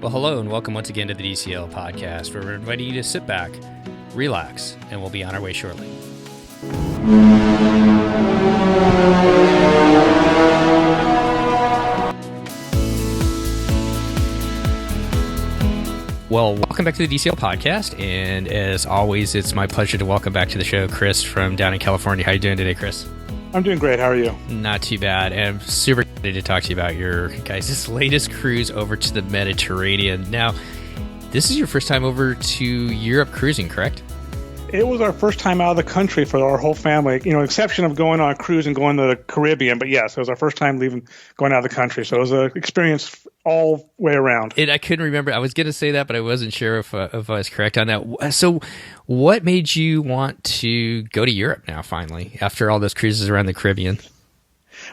Well, hello and welcome once again to the DCL podcast, where we're inviting you to sit back, relax, and we'll be on our way shortly. Well, welcome back to the DCL podcast, and as always, it's my pleasure to welcome back to the show Chris from down in California. How are you doing today, Chris? I'm doing great. How are you? Not too bad. And I'm super excited to talk to you about your guys' latest cruise over to the Mediterranean. Now, this is your first time over to Europe cruising, correct? It was our first time out of the country for our whole family, exception of going on a cruise and going to the Caribbean. But yes, it was our first time going out of the country. So it was an experience all way around. I couldn't remember. I was going to say that, but I wasn't sure if I was correct on that. So what made you want to go to Europe now, finally, after all those cruises around the Caribbean?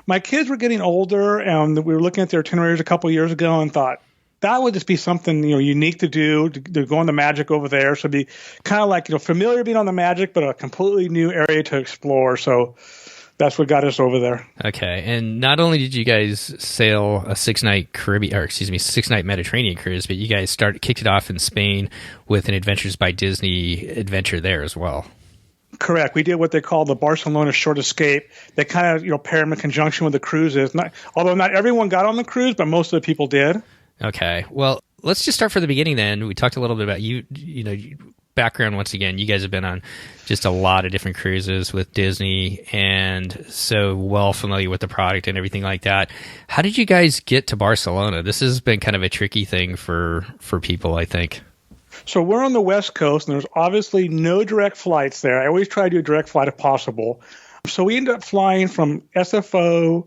My kids were getting older, and we were looking at their itineraries a couple of years ago and thought, that would just be something unique to do, to go on the Magic over there. So it'd be kind of like familiar being on the Magic, but a completely new area to explore. So that's what got us over there. Okay, and not only did you guys sail a 6-night Mediterranean cruise, but you guys kicked it off in Spain with an Adventures by Disney adventure there as well. Correct. We did what they call the Barcelona Short Escape. They kind of pair them in conjunction with the cruises. Although not everyone got on the cruise, but most of the people did. Okay. Well, let's just start from the beginning then. We talked a little bit about background once again. You guys have been on just a lot of different cruises with Disney and so well familiar with the product and everything like that. How did you guys get to Barcelona? This has been kind of a tricky thing for people, I think. So we're on the West Coast, and there's obviously no direct flights there. I always try to do a direct flight if possible. So we ended up flying from SFO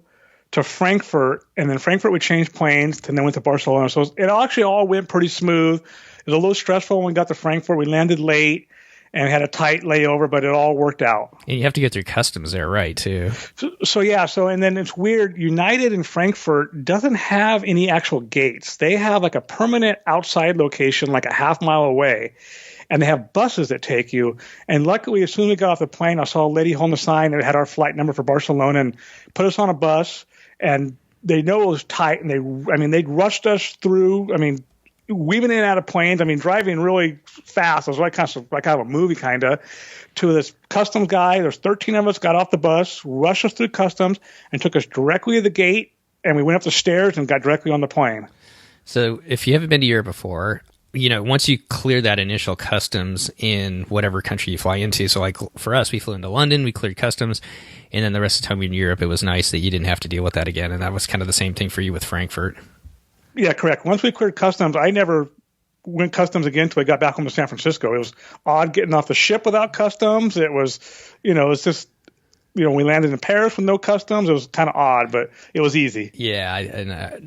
to Frankfurt, and then Frankfurt we changed planes, and then went to Barcelona. So it actually all went pretty smooth. It was a little stressful when we got to Frankfurt. We landed late and had a tight layover, but it all worked out. And you have to get through customs there, right, too? So and then it's weird. United in Frankfurt doesn't have any actual gates. They have like a permanent outside location like a half mile away, and they have buses that take you. And luckily, as soon as we got off the plane, I saw a lady holding a sign that had our flight number for Barcelona and put us on a bus. And they know it was tight, and they rushed us through. Weaving in and out of planes. Driving really fast. It was like kind of a movie, to this customs guy. There's 13 of us, got off the bus, rushed us through customs, and took us directly to the gate. And we went up the stairs and got directly on the plane. So if you haven't been to Europe before, once you clear that initial customs in whatever country you fly into, so like for us, we flew into London, we cleared customs, and then the rest of the time in Europe, it was nice that you didn't have to deal with that again. And that was kind of the same thing for you with Frankfurt. Yeah, correct. Once we cleared customs, I never went customs again until I got back home to San Francisco. It was odd getting off the ship without customs. It was, it's just, we landed in Paris with no customs. It was kind of odd, but it was easy. Yeah,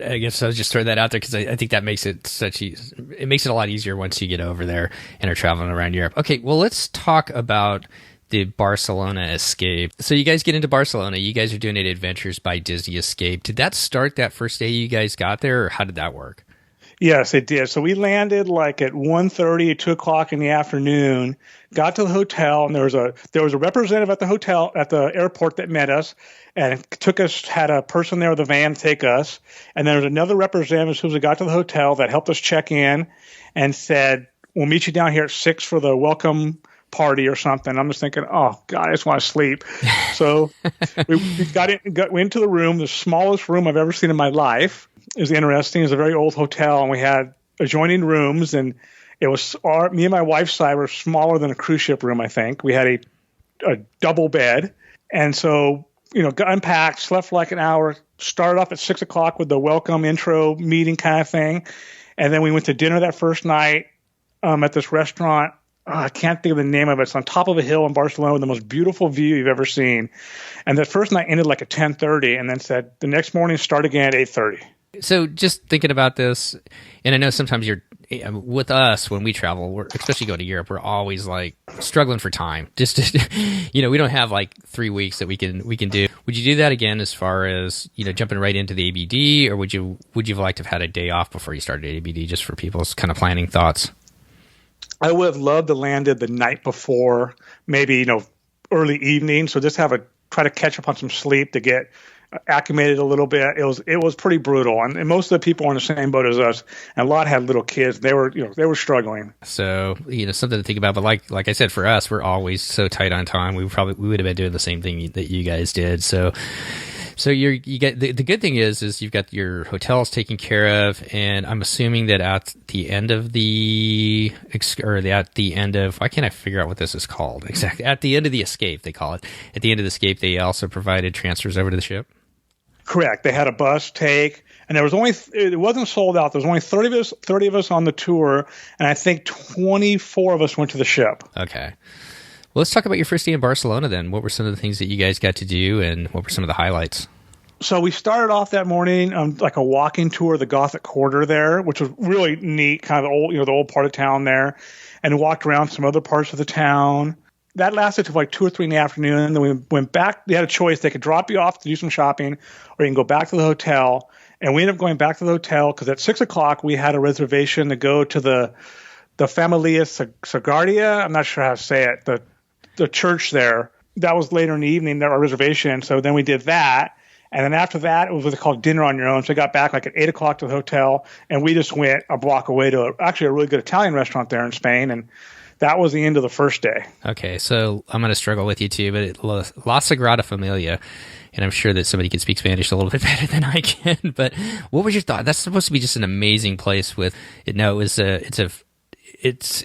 I guess I was just throwing that out there because I think that makes it it makes it a lot easier once you get over there and are traveling around Europe. Okay, well, let's talk about the Barcelona escape. So you guys get into Barcelona. You guys are doing an Adventures by Disney escape. Did that start that first day you guys got there, or how did that work? Yes, it did. So we landed like at 1:30, 2 o'clock in the afternoon, got to the hotel, and there was a representative at the airport that met us and had a person there with a van to take us. And there was another representative as soon as we got to the hotel that helped us check in and said, we'll meet you down here at 6 for the welcome party or something. I'm just thinking, oh God, I just want to sleep. So we went into the room, the smallest room I've ever seen in my life. It was interesting. It was a very old hotel, and we had adjoining rooms, and it was me and my wife's side were smaller than a cruise ship room. I think we had a double bed, and so got unpacked, slept for like an hour, started off at 6 o'clock with the welcome intro meeting kind of thing, and then we went to dinner that first night at this restaurant. I can't think of the name of it. It's on top of a hill in Barcelona with the most beautiful view you've ever seen. And the first night ended like at 10:30, and then said the next morning start again at 8:30. So just thinking about this, and I know sometimes with us when we travel, especially go to Europe, we're always like struggling for time. Just we don't have like 3 weeks that we can do. Would you do that again as far as jumping right into the ABD, or would you have liked to have had a day off before you started ABD, just for people's kind of planning thoughts? I would have loved to landed the night before, maybe early evening. So just try to catch up on some sleep to get acclimated a little bit. It was pretty brutal, and most of the people were in the same boat as us, and a lot had little kids. They were struggling. So something to think about. But like I said, for us, we're always so tight on time. We would have been doing the same thing that you guys did. So you get the good thing is you've got your hotels taken care of, and I'm assuming that at the end of why can't I figure out what this is called exactly? At the end of the escape, they call it. At the end of the escape, they also provided transfers over to the ship. Correct. They had a bus take, and it wasn't sold out. There was only 30 of us on the tour, and I think 24 of us went to the ship. Okay. Well, let's talk about your first day in Barcelona then. What were some of the things that you guys got to do, and what were some of the highlights? So we started off that morning on like a walking tour of the Gothic Quarter there, which was really neat, kind of the old part of town there, and walked around some other parts of the town. That lasted till like 2 or 3 in the afternoon. Then we went back. They had a choice. They could drop you off to do some shopping, or you can go back to the hotel. And we ended up going back to the hotel because at 6 o'clock we had a reservation to go to the Familia Sagrada. I'm not sure how to say it. The church there. That was later in the evening, our reservation. So then we did that. And then after that, it was what's called dinner on your own. So I got back like at 8 o'clock to the hotel, and we just went a block away to actually a really good Italian restaurant there in Spain. And that was the end of the first day. Okay, so I'm going to struggle with you too, but La Sagrada Familia, and I'm sure that somebody can speak Spanish a little bit better than I can, but what was your thought? That's supposed to be just an amazing place with, it's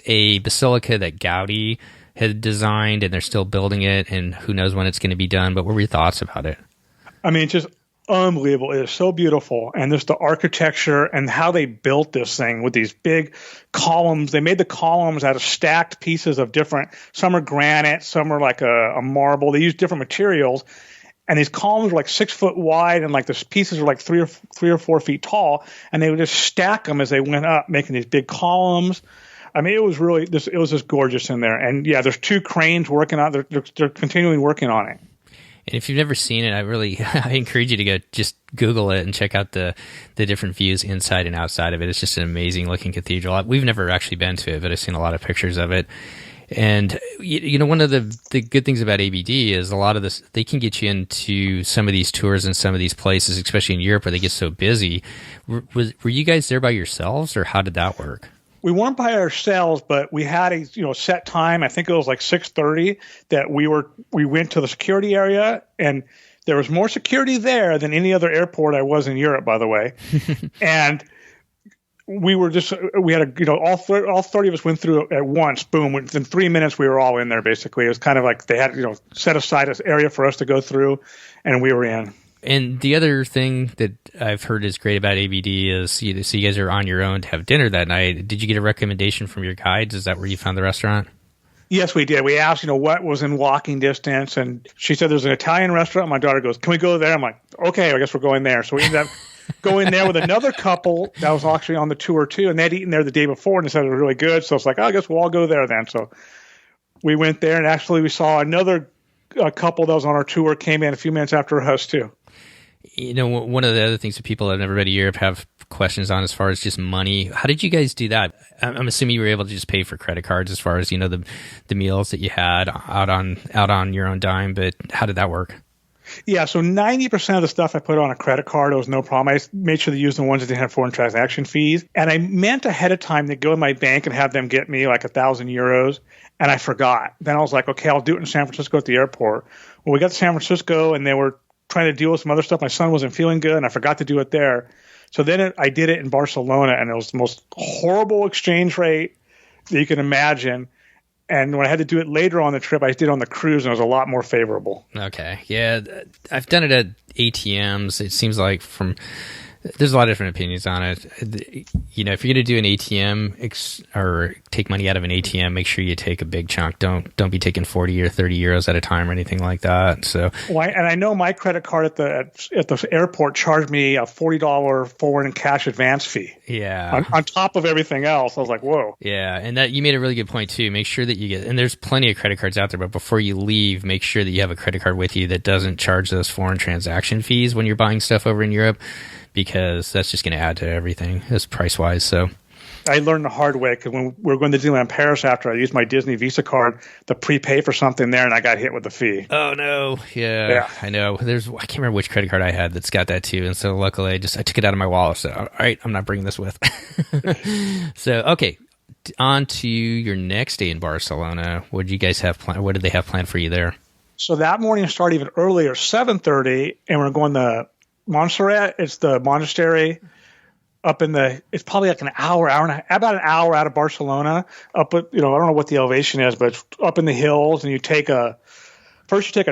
a basilica that Gaudi had designed, and they're still building it, and who knows when it's going to be done, but what were your thoughts about it? I mean, just unbelievable. It is so beautiful. And just the architecture and how they built this thing with these big columns. They made the columns out of stacked pieces of some are granite, some are like a marble. They used different materials. And these columns were like 6 foot wide, and like the pieces were like 3 or 4 feet tall. And they would just stack them as they went up, making these big columns. I mean, it was just gorgeous in there. And yeah, there's 2 cranes working on it. They're continually working on it. And if you've never seen it, I encourage you to go just Google it and check out the different views inside and outside of it. It's just an amazing looking cathedral. We've never actually been to it, but I've seen a lot of pictures of it. And one of the good things about ABD is a lot of this, they can get you into some of these tours and some of these places, especially in Europe where they get so busy. Were you guys there by yourselves, or how did that work? We weren't by ourselves, but we had a set time. I think it was like 6:30 that we went to the security area, and there was more security there than any other airport I was in Europe, by the way. And we had all 30 of us went through at once. Boom! Within 3 minutes, we were all in there. Basically, it was kind of like they had set aside an area for us to go through, and we were in. And the other thing that I've heard is great about ABD is, so you guys are on your own to have dinner that night. Did you get a recommendation from your guides? Is that where you found the restaurant? Yes, we did. We asked, what was in walking distance, and she said there's an Italian restaurant. My daughter goes, "Can we go there?" I'm like, "Okay, I guess we're going there." So we ended up going there with another couple that was actually on the tour too, and they'd eaten there the day before, and they said it was really good. So it's like, I guess we'll all go there then. So we went there, and actually we saw another couple that was on our tour came in a few minutes after us too. One of the other things that people that have never been to Europe have questions on as far as just money. How did you guys do that? I'm assuming you were able to just pay for credit cards as far as, the meals that you had out on your own dime, but how did that work? Yeah, so 90% of the stuff I put on a credit card, it was no problem. I made sure to use the ones that didn't have foreign transaction fees. And I meant ahead of time to go to my bank and have them get me like 1,000 euros. And I forgot. Then I was like, okay, I'll do it in San Francisco at the airport. Well, we got to San Francisco, and they were trying to deal with some other stuff. My son wasn't feeling good, and I forgot to do it there. So then I did it in Barcelona, and it was the most horrible exchange rate that you can imagine. And when I had to do it later on the trip, I did it on the cruise, and it was a lot more favorable. Okay. Yeah, I've done it at ATMs. It seems like there's a lot of different opinions on it. If you're going to do an ATM or take money out of an ATM, make sure you take a big chunk. Don't be taking 40 or 30 euros at a time or anything like that. So, and I know my credit card at the airport charged me a $40 foreign cash advance fee. Yeah. On top of everything else, I was like, whoa. Yeah, and that you made a really good point too. Make sure that you and there's plenty of credit cards out there, but before you leave, make sure that you have a credit card with you that doesn't charge those foreign transaction fees when you're buying stuff over in Europe, because that's just going to add to everything, as price-wise. So, I learned the hard way because when we were going to Disneyland Paris after I used my Disney Visa card to prepay for something there, and I got hit with the fee. Oh no! Yeah, I know. I can't remember which credit card I had that's got that too, and so luckily I took it out of my wallet. So all right, I'm not bringing this with. So okay, on to your next day in Barcelona. What did you guys have planned? What did they have planned for you there? So that morning started even earlier, 7:30, and we're going to Montserrat. It's the monastery. It's probably like about an hour out of Barcelona. I don't know what the elevation is, but it's up in the hills, and you take a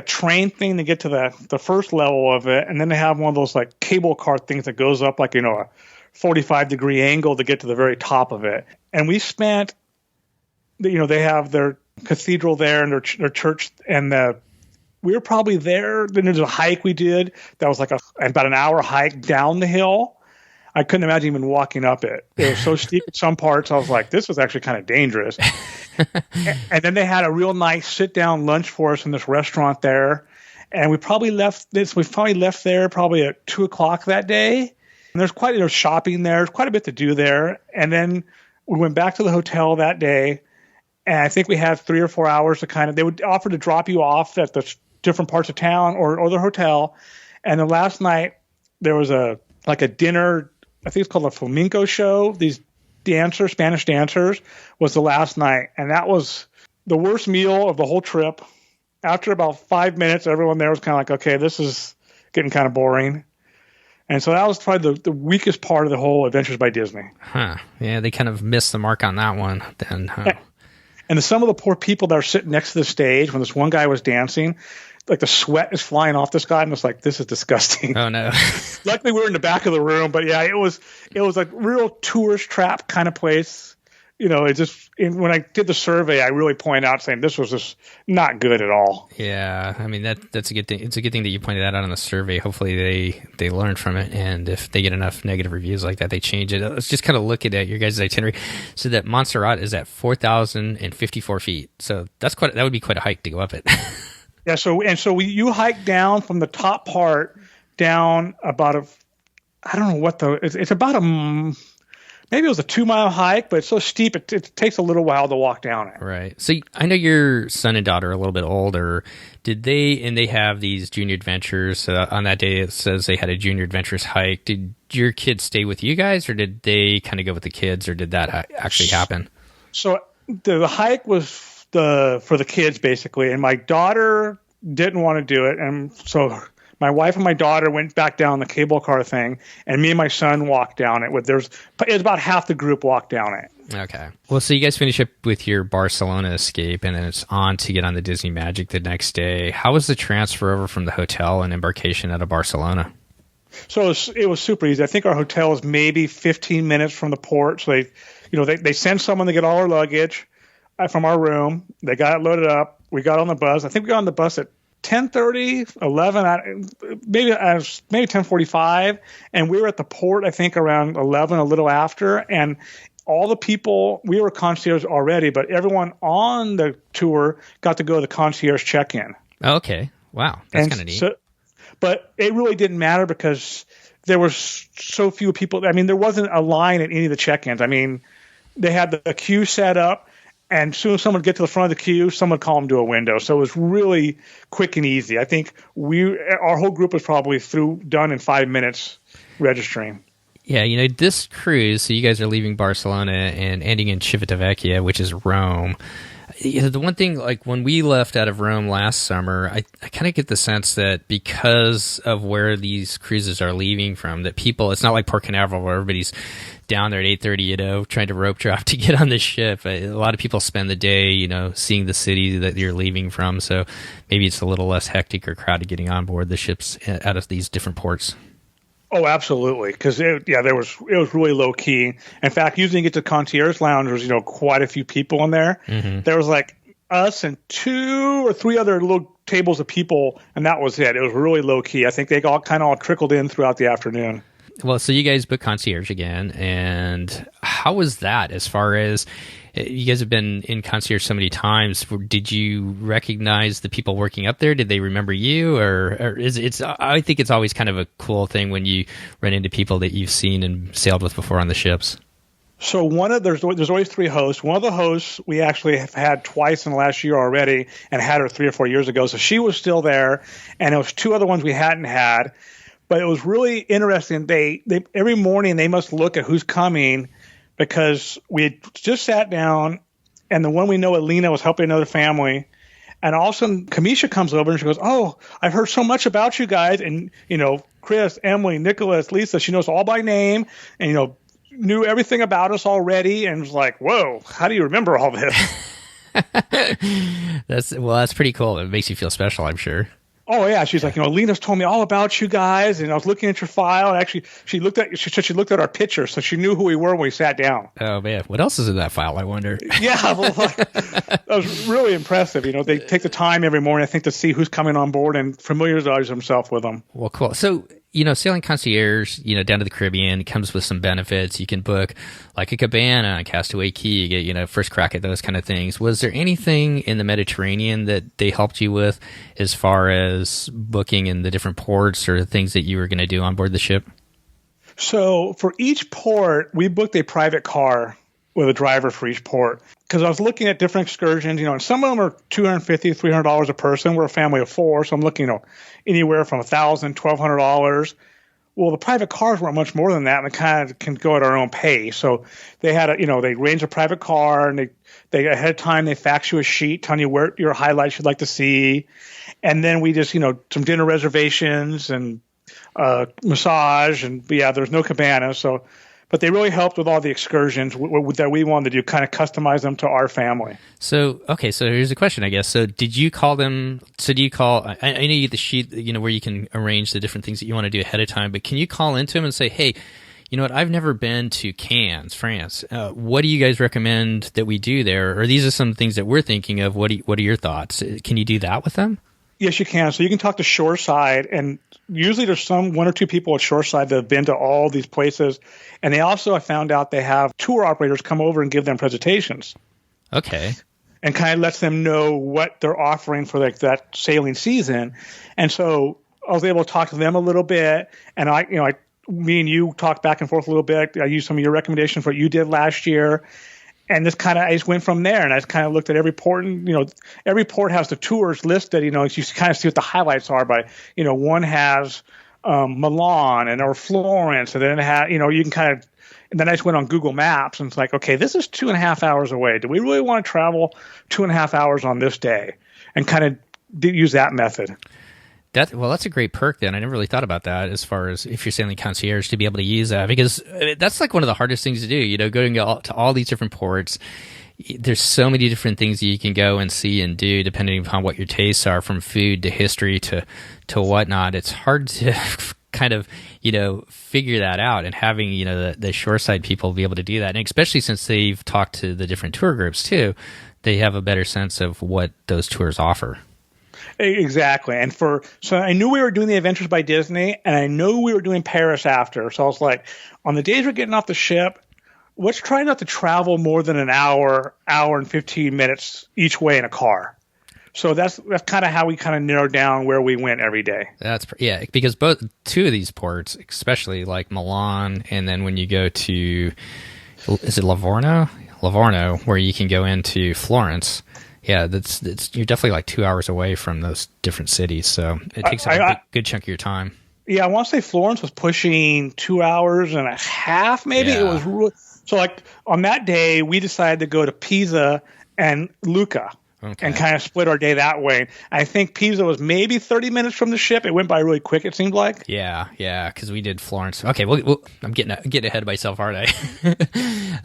train thing to get to the first level of it, and then they have one of those like cable car things that goes up like a 45-degree angle to get to the very top of it. And we spent, they have their cathedral there and their church, and we were probably there. Then there's a hike we did that was like about an hour hike down the hill. I couldn't imagine even walking up it. It was so steep in some parts. I was like, this was actually kind of dangerous. And then they had a real nice sit-down lunch for us in this restaurant there. And we probably left there probably at 2:00 that day. And there's shopping there. There's quite a bit to do there. And then we went back to the hotel that day. And I think we had 3 or 4 hours to they would offer to drop you off at the different parts of town or the hotel. And the last night there was a dinner. I think it's called a flamenco show. These Spanish dancers, was the last night. And that was the worst meal of the whole trip. After about 5 minutes, everyone there was kind of like, okay, this is getting kind of boring. And so that was probably the weakest part of the whole Adventures by Disney. Huh. Yeah, they kind of missed the mark on that one then, huh? And some of the poor people that were sitting next to the stage when this one guy was dancing, like the sweat is flying off this guy, and it's like, this is disgusting. Oh no! Luckily, we were in the back of the room, but yeah, it was a real tourist trap kind of place. When I did the survey, I really pointed out saying this was just not good at all. Yeah, I mean that's a good thing. It's a good thing that you pointed that out on the survey. Hopefully they learned from it, and if they get enough negative reviews like that, they change it. Let's just kind of look at your guys' itinerary. So that Montserrat is at 4,054 feet. So that would be quite a hike to go up it. Yeah, you hike down from the top part down about it's about maybe it was a 2-mile hike, but it's so steep it takes a little while to walk down it. Right. So I know your son and daughter are a little bit older. They have these junior adventures. On that day it says they had a junior adventures hike. Did your kids stay with you guys, or did they kind of go with the kids, or did that actually happen? So the hike was for the kids basically, and my daughter didn't want to do it, and so my wife and my daughter went back down the cable car thing, and me and my son walked down it. It's about half the group walked down it. Okay. Well, so you guys finish up with your Barcelona escape, and then it's on to get on the Disney Magic the next day. How was the transfer over from the hotel and embarkation out of Barcelona? So it was super easy. I think our hotel was maybe 15 minutes from the port. So they sent someone to get all our luggage from our room. They got it loaded up. We got on the bus. I think we got on the bus at 10:30, 11, maybe 10:45, and we were at the port, I think, around 11, a little after, and all the people, we were concierge already, but everyone on the tour got to go to the concierge check-in. Okay. Wow. That's kind of neat. But it really didn't matter because there were so few people. I mean, there wasn't a line at any of the check-ins. I mean, they had the queue set up, and as soon as someone would get to the front of the queue, someone would call them to a window. So it was really quick and easy. I think our whole group was probably done in 5 minutes registering. Yeah, this cruise, so you guys are leaving Barcelona and ending in Civitavecchia, which is Rome. The one thing, like when we left out of Rome last summer, I kind of get the sense that because of where these cruises are leaving from, that people, it's not like Port Canaveral where everybody's down there at 8:30, trying to rope drop to get on the ship. A lot of people spend the day, seeing the city that you're leaving from. So maybe it's a little less hectic or crowded getting on board the ships out of these different ports. Oh, absolutely. Because it was really low key. In fact, usually you get to concierge lounge, there's quite a few people in there. Mm-hmm. There was like us and 2 or 3 other little tables of people, and that was it. It was really low key. I think they all trickled in throughout the afternoon. Well, so you guys booked concierge again, and how was that as far as you guys have been in concierge so many times? Did you recognize the people working up there? Did they remember you, or I think it's always kind of a cool thing when you run into people that you've seen and sailed with before on the ships. So there's always three hosts. One of the hosts we actually have had twice in the last year already, and had her 3 or 4 years ago. So she was still there, and there was two other ones we hadn't had. But it was really interesting. They every morning they must look at who's coming, because we had just sat down, and the one we know, Alina, was helping another family. And all of a sudden, Kamisha comes over and she goes, "Oh, I've heard so much about you guys." And, Chris, Emily, Nicholas, Lisa, she knows all by name and, knew everything about us already. And was like, "Whoa, how do you remember all this?" That's pretty cool. It makes you feel special, I'm sure. Oh yeah, she's like, Lena's told me all about you guys, and I was looking at your file, and actually she said she looked at our pictures, so she knew who we were when we sat down. Oh man, what else is in that file, I wonder? Yeah, well, that was really impressive. They take the time every morning, I think, to see who's coming on board and familiarize themselves with them. Well, cool. So, Sailing Concierge, down to the Caribbean, comes with some benefits. You can book like a cabana, a Castaway Key, you get, first crack at those kind of things. Was there anything in the Mediterranean that they helped you with as far as booking in the different ports or things that you were going to do on board the ship? So for each port, we booked a private car with a driver for each port. Because I was looking at different excursions, and some of them are $250, $300 a person. We're a family of four, so I'm looking, anywhere from $1,000, $1,200. Well, the private cars weren't much more than that, and they kind of can go at our own pace. So they had they arranged a private car, and they ahead of time they fax you a sheet telling you where your highlights you'd like to see, and then we just some dinner reservations and massage, and there's no cabana, so. But they really helped with all the excursions that we wanted to do, kind of customize them to our family. So here's a question, I guess. So did you call them? So do you call? I know you get the sheet, where you can arrange the different things that you want to do ahead of time. But can you call into them and say, "Hey, you know what? I've never been to Cannes, France. What do you guys recommend that we do there? Or these are some things that we're thinking of. What are your thoughts? Can you do that with them?" Yes, you can. So you can talk to Shoreside, and usually there's one or two people at Shoreside that have been to all these places. And they also, I found out, they have tour operators come over and give them presentations. Okay. And kind of lets them know what they're offering for that sailing season. And so I was able to talk to them a little bit, and me and you talked back and forth a little bit. I used some of your recommendations for what you did last year. And I just went from there, and I just kind of looked at every port, and every port has the tours listed. You kind of see what the highlights are by, one has Milan or Florence, and then it had, you can kind of. And then I just went on Google Maps, and it's like, okay, this is 2.5 hours away. Do we really want to travel 2.5 hours on this day? And kind of use that method. That's a great perk then. I never really thought about that as far as if you're sailing concierge to be able to use that, because that's like one of the hardest things to do, going to all these different ports. There's so many different things that you can go and see and do depending upon what your tastes are, from food to history to whatnot. It's hard to kind of, figure that out, and having, the shoreside people be able to do that. And especially since they've talked to the different tour groups too, they have a better sense of what those tours offer. Exactly. And so I knew we were doing the Adventures by Disney, and I knew we were doing Paris after. So I was like, on the days we're getting off the ship, let's try not to travel more than an hour and 15 minutes each way in a car. So that's kind of how we kind of narrowed down where we went every day. Because two of these ports, especially like Milan, and then when you go to, is it Livorno, where you can go into Florence. Yeah, you're definitely like 2 hours away from those different cities, so it takes a good chunk of your time. Yeah, I want to say Florence was pushing 2 hours and a half, maybe. Yeah. It was really, so like on that day, we decided to go to Pisa and Lucca. Okay. And kind of split our day that way. I think Pisa was maybe 30 minutes from the ship. It went by really quick, it seemed like. Yeah, because we did Florence. Okay, well, I'm getting ahead of myself, aren't I?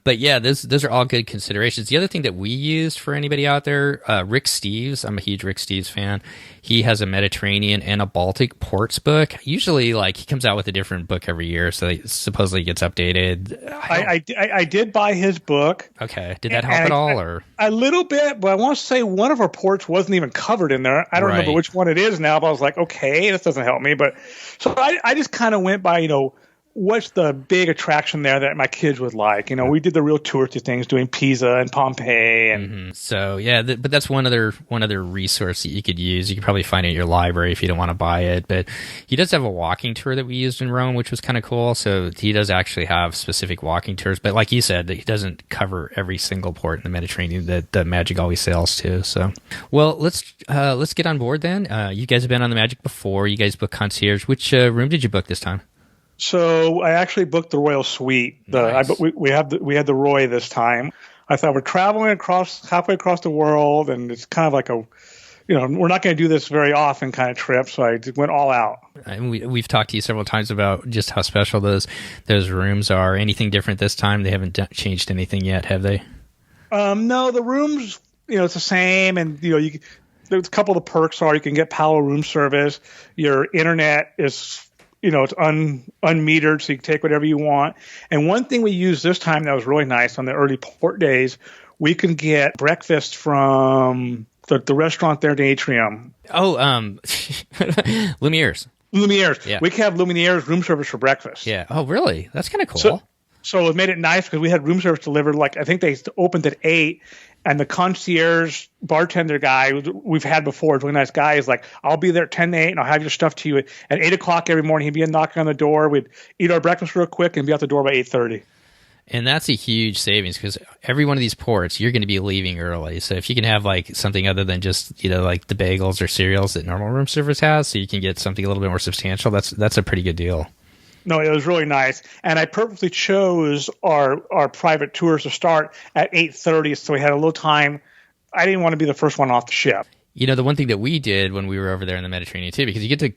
But yeah, those are all good considerations. The other thing that we used for anybody out there, Rick Steves, I'm a huge Rick Steves fan. He has a Mediterranean and a Baltic ports book. Usually, he comes out with a different book every year, so it supposedly gets updated. I did buy his book. Okay, did that help at all, or a little bit? But I want to say one of our ports wasn't even covered in there. I don't remember which one it is now, but I was like, okay, this doesn't help me. But so I just kind of went by, what's the big attraction there that my kids would like? You know, we did the real touristy things, doing Pisa and Pompeii, and So yeah, but that's one other resource that you could use. You could probably find it in your library if you don't want to buy it. But he does have a walking tour that we used in Rome, which was kind of cool. So he does actually have specific walking tours. But like you said, he doesn't cover every single port in the Mediterranean that the Magic always sails to. So, well, let's get on board then. You guys have been on the Magic before. You guys booked concierge. Which room did you book this time? So I actually booked the Royal Suite. Nice. We had the Roy this time. I thought we're traveling halfway across the world, and it's kind of like we're not going to do this very often kind of trip. So I went all out. And we've talked to you several times about just how special those rooms are. Anything different this time? They haven't changed anything yet, have they? No, the rooms, it's the same, and there's a couple of the perks are you can get Palo room service. Your internet is it's unmetered, so you can take whatever you want. And one thing we used this time that was really nice on the early port days, we can get breakfast from the restaurant there at the atrium. Oh, Lumiere's. Yeah. We can have Lumiere's room service for breakfast. Yeah. Oh, really? That's kind of cool. So it made it nice because we had room service delivered. Like I think they opened at 8, and the concierge bartender guy we've had before, is a really nice guy. Is like, I'll be there at 10 to 8, and I'll have your stuff to you at 8 o'clock every morning. He'd be knocking on the door. We'd eat our breakfast real quick and be out the door by 8:30. And that's a huge savings because every one of these ports, you're going to be leaving early. So if you can have like something other than just, like the bagels or cereals that normal room service has, so you can get something a little bit more substantial, that's a pretty good deal. No, it was really nice. And I purposely chose our private tours to start at 8:30, so we had a little time. I didn't want to be the first one off the ship. The one thing that we did when we were over there in the Mediterranean too, because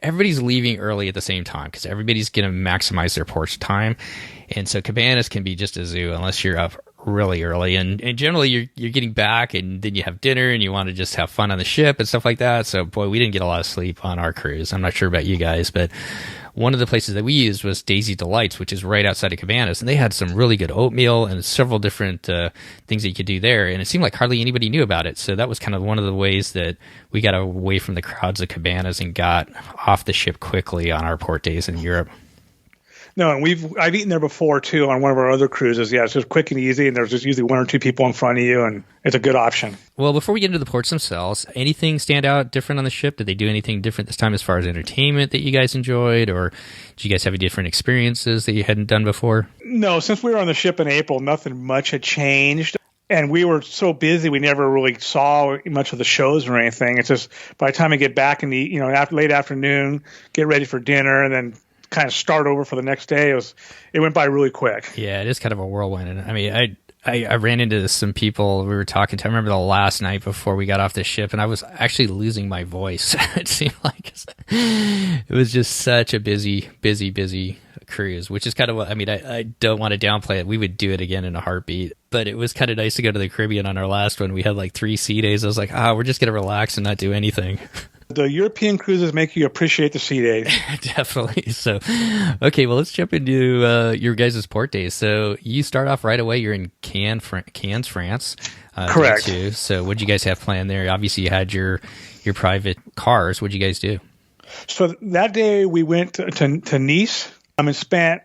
everybody's leaving early at the same time because everybody's going to maximize their port time. And so Cabanas can be just a zoo unless you're up really early. And generally you're getting back and then you have dinner and you want to just have fun on the ship and stuff like that. So boy, we didn't get a lot of sleep on our cruise. I'm not sure about you guys, but one of the places that we used was Daisy Delights, which is right outside of Cabanas, and they had some really good oatmeal and several different things that you could do there, and it seemed like hardly anybody knew about it. So that was kind of one of the ways that we got away from the crowds of Cabanas and got off the ship quickly on our port days in Europe. No, and I've eaten there before too on one of our other cruises. Yeah, it's just quick and easy, and there's just usually one or two people in front of you, and it's a good option. Well, before we get into the ports themselves, anything stand out different on the ship? Did they do anything different this time as far as entertainment that you guys enjoyed, or did you guys have any different experiences that you hadn't done before? No, since we were on the ship in April, nothing much had changed. And we were so busy, we never really saw much of the shows or anything. It's just by the time we get back in the after late afternoon, get ready for dinner, and then kind of start over for the next day. It went by really quick. Yeah, it is kind of a whirlwind. And I mean, I ran into some people we were talking to. I remember the last night before we got off the ship, and I was actually losing my voice. It seemed like it was just such a busy cruise, which is kind of what I mean. I don't want to downplay it. We would do it again in a heartbeat, but it was kind of nice to go to the Caribbean on our last one. We had like 3 sea days. I was like, we're just going to relax and not do anything. The European cruises make you appreciate the sea days. Definitely. So, okay, well, let's jump into your guys' port days. So you start off right away. You're in Cannes, France. Correct. Day 2. So what did you guys have planned there? Obviously, you had your private cars. What did you guys do? So that day we went to Nice and spent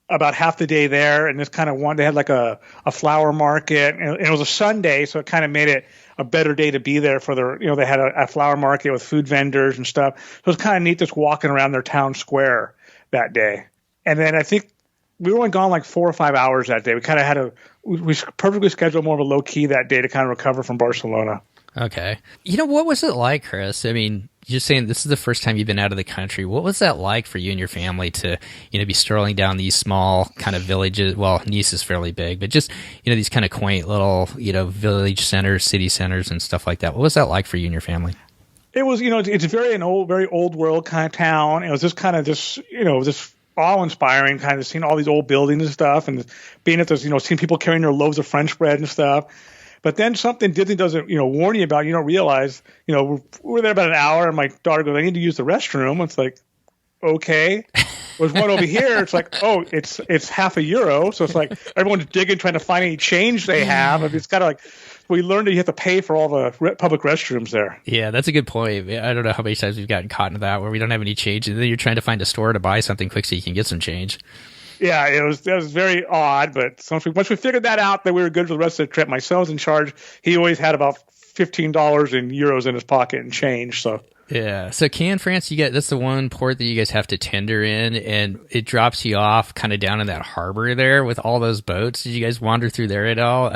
about half the day there. And this kind of they had like a flower market, and it was a Sunday, so it kind of made it a better day to be there for they had a flower market with food vendors and stuff. So it was kind of neat just walking around their town square that day. And then I think we were only gone like 4 or 5 hours that day. We kind of we perfectly scheduled more of a low key that day to kind of recover from Barcelona. Okay. What was it like, Chris? I mean, you're saying this is the first time you've been out of the country. What was that like for you and your family to, be strolling down these small kind of villages? Well, Nice is fairly big, but just, these kind of quaint little, village centers, city centers and stuff like that. What was that like for you and your family? It was, it's very old world kind of town. It was just kind of just awe-inspiring, kind of seeing all these old buildings and stuff, and being at those, seeing people carrying their loaves of French bread and stuff. But then something Disney doesn't, warn you about. You don't realize, we're there about an hour, and my daughter goes, "I need to use the restroom." It's like, okay. There's one over here. It's like, oh, it's half a euro. So it's like everyone's digging, trying to find any change they have. I mean, it's kind of like we learned that you have to pay for all the public restrooms there. Yeah, that's a good point. I don't know how many times we've gotten caught into that where we don't have any change, and then you're trying to find a store to buy something quick so you can get some change. Yeah, it was very odd, but once we figured that out, that we were good for the rest of the trip. My son was in charge. He always had about $15 in euros in his pocket and change. So yeah. So Cannes, France, that's the one port that you guys have to tender in, and it drops you off kind of down in that harbor there with all those boats. Did you guys wander through there at all?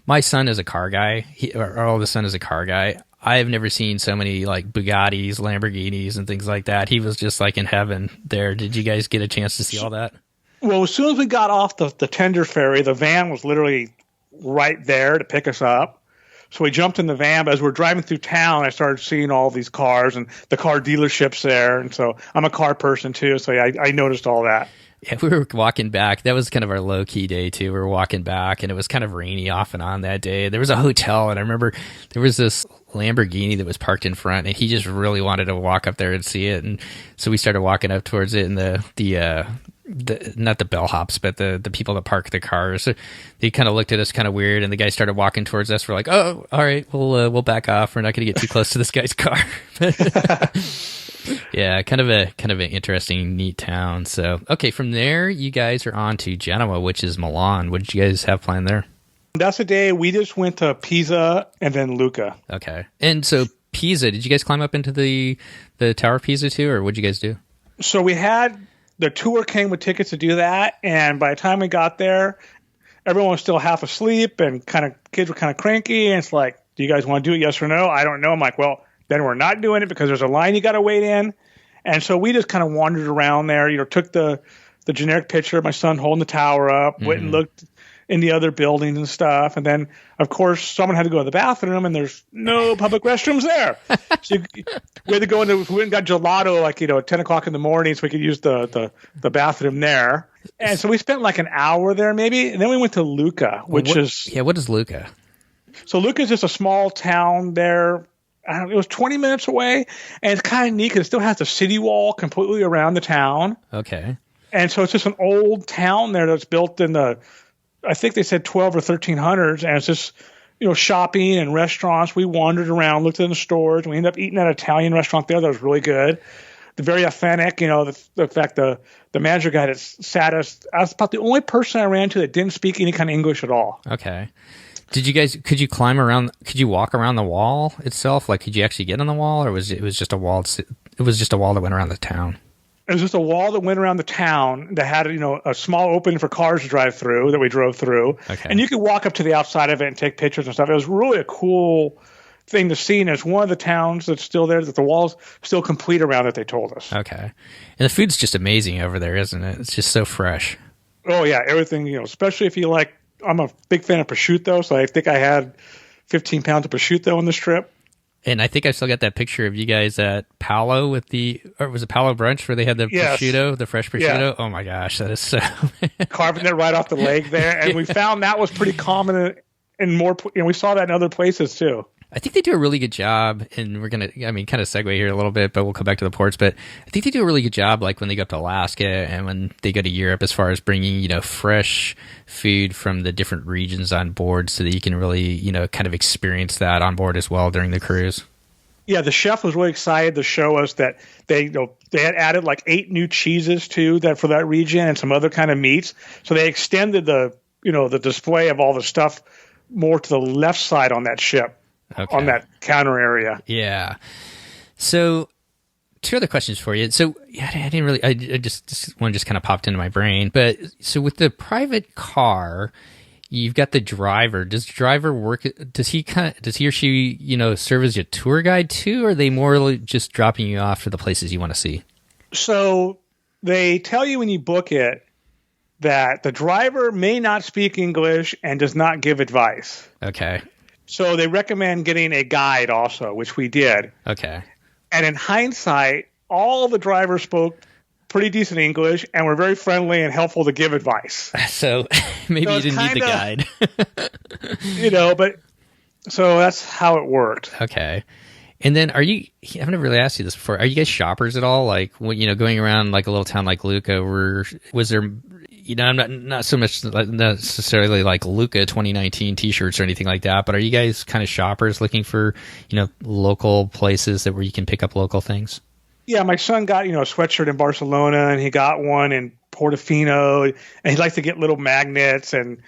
My son is a car guy. Our oldest son is a car guy. I have never seen so many like Bugattis, Lamborghinis, and things like that. He was just like in heaven there. Did you guys get a chance to see all that? Well, as soon as we got off the tender ferry, the van was literally right there to pick us up. So we jumped in the van, but as we're driving through town, I started seeing all these cars and the car dealerships there. And so I'm a car person too, so I noticed all that. Yeah, we were walking back. That was kind of our low-key day too. We were walking back, and it was kind of rainy off and on that day. There was a hotel, and I remember there was this Lamborghini that was parked in front, and he just really wanted to walk up there and see it. And so we started walking up towards it, and the not the bellhops, but the people that park the cars, they kind of looked at us kind of weird, and the guy started walking towards us. We're like, oh, all right, we'll back off. We're not going to get too close to this guy's car. Yeah, kind of an interesting, neat town. So, okay, from there, you guys are on to Genoa, which is Milan. What did you guys have planned there? That's the day we just went to Pisa and then Lucca. Okay, and so Pisa, did you guys climb up into the Tower of Pisa too, or what did you guys do? So we had the tour came with tickets to do that, and by the time we got there, everyone was still half asleep, and kids were kind of cranky, and it's like, do you guys want to do it, yes or no? I don't know. I'm like, well, then we're not doing it because there's a line you got to wait in. And so we just kind of wandered around there, took the generic picture of my son holding the tower up, went and looked in the other buildings and stuff. And then, of course, someone had to go to the bathroom, and there's no public restrooms there. So we had to go we went and got gelato at 10 o'clock in the morning so we could use the bathroom there. And so we spent like an hour there maybe. And then we went to Lucca, which is... Yeah, what is Lucca? So Lucca is just a small town there. It was 20 minutes away, and it's kind of neat because it still has the city wall completely around the town. Okay. And so it's just an old town there that's built in I think they said 12 or 1300s, and it's just, shopping and restaurants. We wandered around, looked in the stores, and we ended up eating at an Italian restaurant there that was really good. Very authentic, the fact the manager guy that sat us, I was about the only person I ran into that didn't speak any kind of English at all. Okay. Could you walk around the wall itself? Like, could you actually get on the wall, or was it just a wall? It was just a wall that went around the town. It was just a wall that went around the town that had, a small opening for cars to drive through that we drove through. Okay. And you could walk up to the outside of it and take pictures and stuff. It was really a cool thing to see. And it's one of the towns that's still there, that the wall's still complete around it, they told us. Okay. And the food's just amazing over there, isn't it? It's just so fresh. Oh, yeah. Everything, especially if you like, I'm a big fan of prosciutto, so I think I had 15 pounds of prosciutto on this trip. And I think I still got that picture of you guys at Paolo or was it Paolo Brunch where they had the prosciutto, the fresh prosciutto? Yeah. Oh my gosh, that is so... Carving it right off the leg there. And we found that was pretty common in more, we saw that in other places too. I think they do a really good job, and we're going to, kind of segue here a little bit, but we'll come back to the ports. But I think they do a really good job, like when they go up to Alaska and when they go to Europe, as far as bringing, fresh food from the different regions on board so that you can really, kind of experience that on board as well during the cruise. Yeah, the chef was really excited to show us that they had added like 8 new cheeses too for that region and some other kind of meats. So they extended the display of all the stuff more to the left side on that ship. Okay. On that counter area. Yeah. So 2 other questions for you. So I didn't really, this one just kind of popped into my brain. But so with the private car, you've got the driver. Does the driver work? Does he or she, serve as your tour guide too? Or are they more just dropping you off to the places you want to see? So they tell you when you book it that the driver may not speak English and does not give advice. Okay. So they recommend getting a guide also, which we did. Okay. And in hindsight, all the drivers spoke pretty decent English and were very friendly and helpful to give advice. So maybe you didn't need the guide. But so that's how it worked. Okay. And then I've never really asked you this before. Are you guys shoppers at all? Like when, going around like a little town like Luca, was there, I'm not so much necessarily like Luca 2019 t-shirts or anything like that, but are you guys kind of shoppers looking for, local places where you can pick up local things? Yeah, my son got, a sweatshirt in Barcelona, and he got one in Portofino, and he likes to get little magnets. And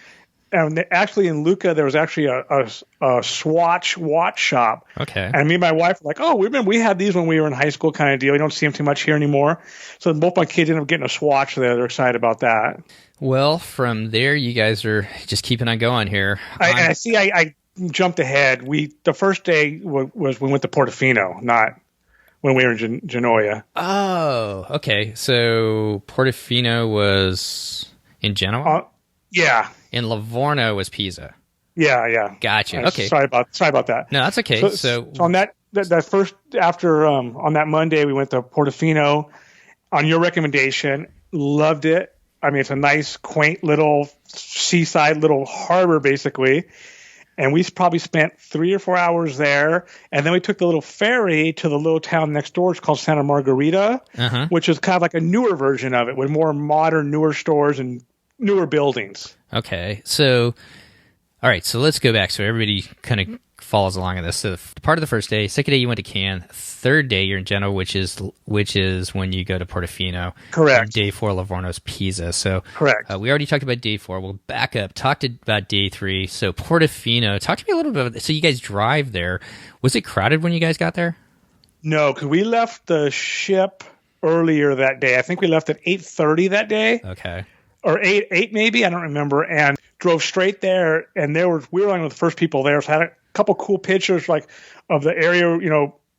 actually in Luca, there was actually a Swatch watch shop. Okay. And me and my wife were like, oh, we had these when we were in high school kind of deal. You don't see them too much here anymore. So both my kids ended up getting a Swatch there. They're excited about that. Well, from there, you guys are just keeping on going here. I jumped ahead. The first day was we went to Portofino, not when we were in Genoa. Oh, okay. So Portofino was in Genoa? Yeah. And Livorno was Pisa. Yeah. Gotcha. Okay. Sorry about that. No, that's okay. So on that first after on that Monday we went to Portofino on your recommendation. Loved it. I mean, it's a nice, quaint little seaside little harbor basically. And we probably spent 3 or 4 hours there. And then we took the little ferry to the little town next door. It's called Santa Margherita, which is kind of like a newer version of it with more modern, newer stores and newer buildings. Okay. So, all right. So let's go back so everybody kind of follows along in this. So part of the first day, second day you went to Cannes, third day you're in Genoa, which is when you go to Portofino. Correct. Day 4, Livorno's Pisa. So correct. We already talked about day 4. We'll back up, about day 3. So Portofino, talk to me a little bit about. So you guys drive there. Was it crowded when you guys got there? No, because we left the ship earlier that day. I think we left at 8:30 that day. Okay. Or 8 maybe, I don't remember, and drove straight there. And we were one of the first people there. So I had a couple cool pictures like of the area,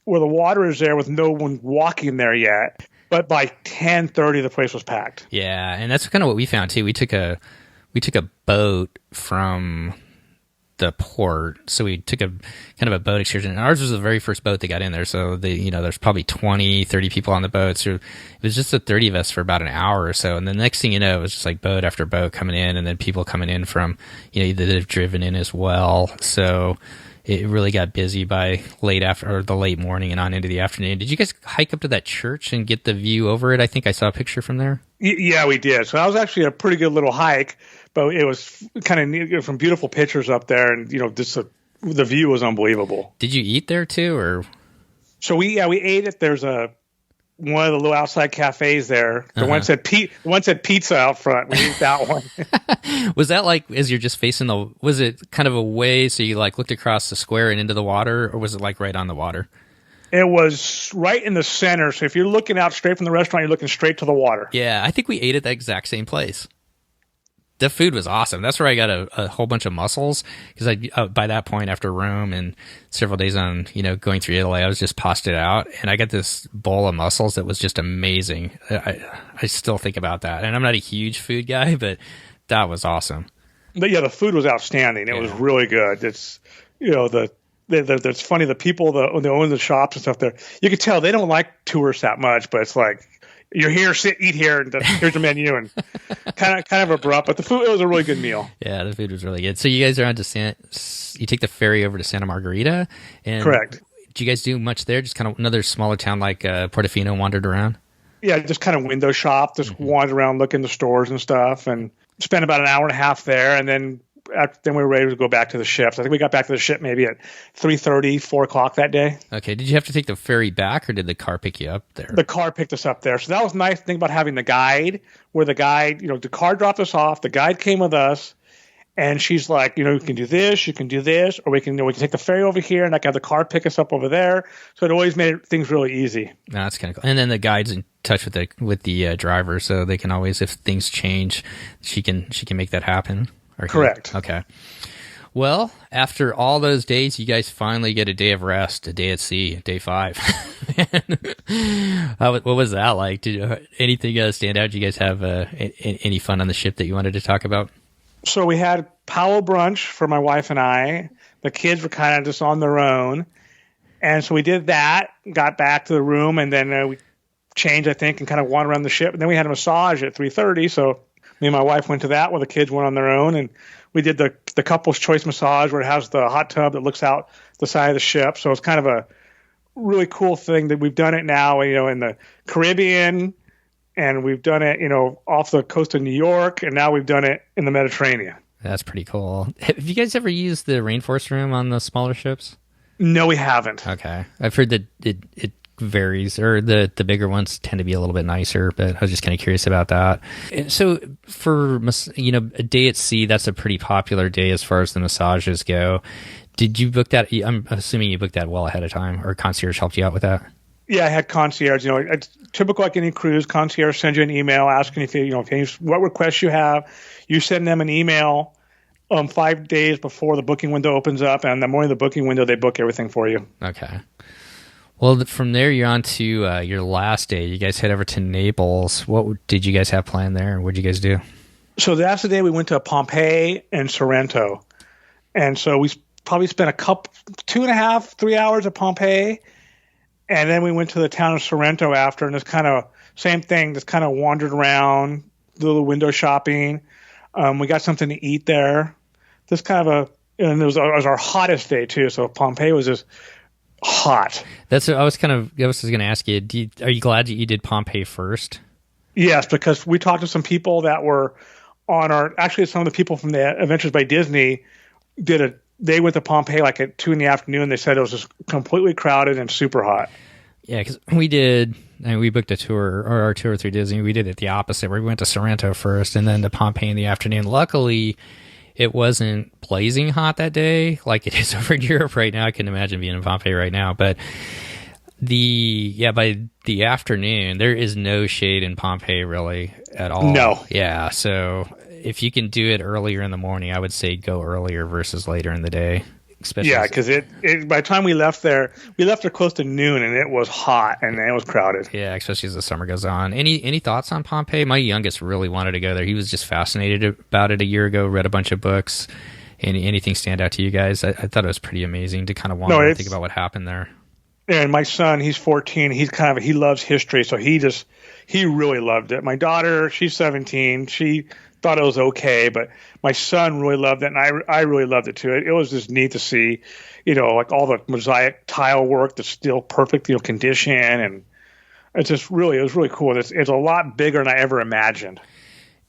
where the water is there with no one walking there yet. But by 10:30, the place was packed. Yeah, and that's kind of what we found too. We took a boat from the port, so we took a kind of a boat excursion. And ours was the very first boat that got in there, so there's probably 20, 30 people on the boat. So it was just the 30 of us for about an hour or so, and the next thing you know, it was just like boat after boat coming in, and then people coming in from that have driven in as well. So it really got busy by the late morning and on into the afternoon. Did you guys hike up to that church and get the view over it? I think I saw a picture from there. Yeah, we did. So that was actually a pretty good little hike, but it was kind of neat, from beautiful pictures up there, and the view was unbelievable. Did you eat there too, or? So we ate it. There's one of the little outside cafes there. The one said pizza out front. We ate that one. Was that like as you're just facing was it kind of a way so you like looked across the square and into the water, or was it like right on the water? It was right in the center. So if you're looking out straight from the restaurant, you're looking straight to the water. Yeah, I think we ate at the exact same place. The food was awesome. That's where I got a whole bunch of mussels, because by that point, after Rome and several days on going through Italy, I was just passed it out, and I got this bowl of mussels that was just amazing. I still think about that, and I'm not a huge food guy, but that was awesome. But yeah, the food was outstanding. It was really good. It's it's funny, the people that own the shops and stuff there, you could tell they don't like tourists that much, but it's like, you're here, sit, eat here, and here's the menu, and kind of abrupt. But it was a really good meal. Yeah, the food was really good. So you guys are on to you take the ferry over to Santa Margherita, and correct. Did you guys do much there? Just kind of another smaller town like Portofino, wandered around? Yeah, just kind of window shop, just wandered around, look in the stores and stuff, and spent about an hour and a half there, and then we were ready to go back to the ship. So I think we got back to the ship maybe at 3:30, 4 o'clock that day. Okay. Did you have to take the ferry back, or did the car pick you up there? The car picked us up there. So that was nice thing about having the guide, where the guide, the car dropped us off. The guide came with us, and she's like, you can do this, or we can take the ferry over here, and I can have the car pick us up over there. So it always made things really easy. No, that's kind of cool. And then the guide's in touch with the driver, so they can always, if things change, she can make that happen. Correct. Okay. Well, after all those days, you guys finally get a day of rest, a day at sea, day 5. What was that like? Did anything stand out? Did you guys have any fun on the ship that you wanted to talk about? So we had Powell brunch for my wife and I. The kids were kind of just on their own. And so we did that, got back to the room, and then we changed, I think, and kind of wandered around the ship. And then we had a massage at 3:30, so me and my wife went to that while the kids went on their own, and we did the couple's choice massage where it has the hot tub that looks out the side of the ship. So it's kind of a really cool thing that we've done it now, in the Caribbean, and we've done it, off the coast of New York, and now we've done it in the Mediterranean. That's pretty cool. Have you guys ever used the rainforest room on the smaller ships? No, we haven't. Okay. I've heard that it varies, or the bigger ones tend to be a little bit nicer, but I was just kind of curious about that. And so for, a day at sea, that's a pretty popular day as far as the massages go. Did you book that? I'm assuming you booked that well ahead of time, or concierge helped you out with that? Yeah, I had concierge. It's typical like any cruise. Concierge sends you an email asking what requests you have. You send them an email 5 days before the booking window opens up, and the morning of the booking window, they book everything for you. Okay. Well, from there, you're on to your last day. You guys head over to Naples. What did you guys have planned there, and what did you guys do? So that's the day we went to Pompeii and Sorrento. And so we probably spent 2.5, 3 hours at Pompeii. And then we went to the town of Sorrento after, and it's kind of same thing, just kind of wandered around, little window shopping. We got something to eat there. This kind of and it was our hottest day too. So Pompeii was just hot. That's what I was going to ask you. Are you glad you did Pompeii first? Yes, because we talked to some people that were actually some of the people from the Adventures by Disney they went to Pompeii like at 2 p.m. They said it was just completely crowded and super hot. Yeah, because we booked a tour, or our tour through Disney. We did it the opposite, where we went to Sorrento first and then to Pompeii in the afternoon. Luckily, it wasn't blazing hot that day like it is over in Europe right now. I can imagine being in Pompeii right now. But by the afternoon, there is no shade in Pompeii really at all. No. Yeah, so if you can do it earlier in the morning, I would say go earlier versus later in the day. Yeah, because by the time we left there close to noon, and it was hot and it was crowded. Yeah, especially as the summer goes on. Any thoughts on Pompeii? My youngest really wanted to go there. He was just fascinated about it a year ago, read a bunch of books. Anything stand out to you guys? I thought it was pretty amazing to kind of wander and think about what happened there. And my son, he's 14. He loves history, so he really loved it. My daughter, she's 17. She thought it was okay, but my son really loved it, and I really loved it too. It was just neat to see, like all the mosaic tile work that's still perfect, condition, and it was really cool. It's a lot bigger than I ever imagined.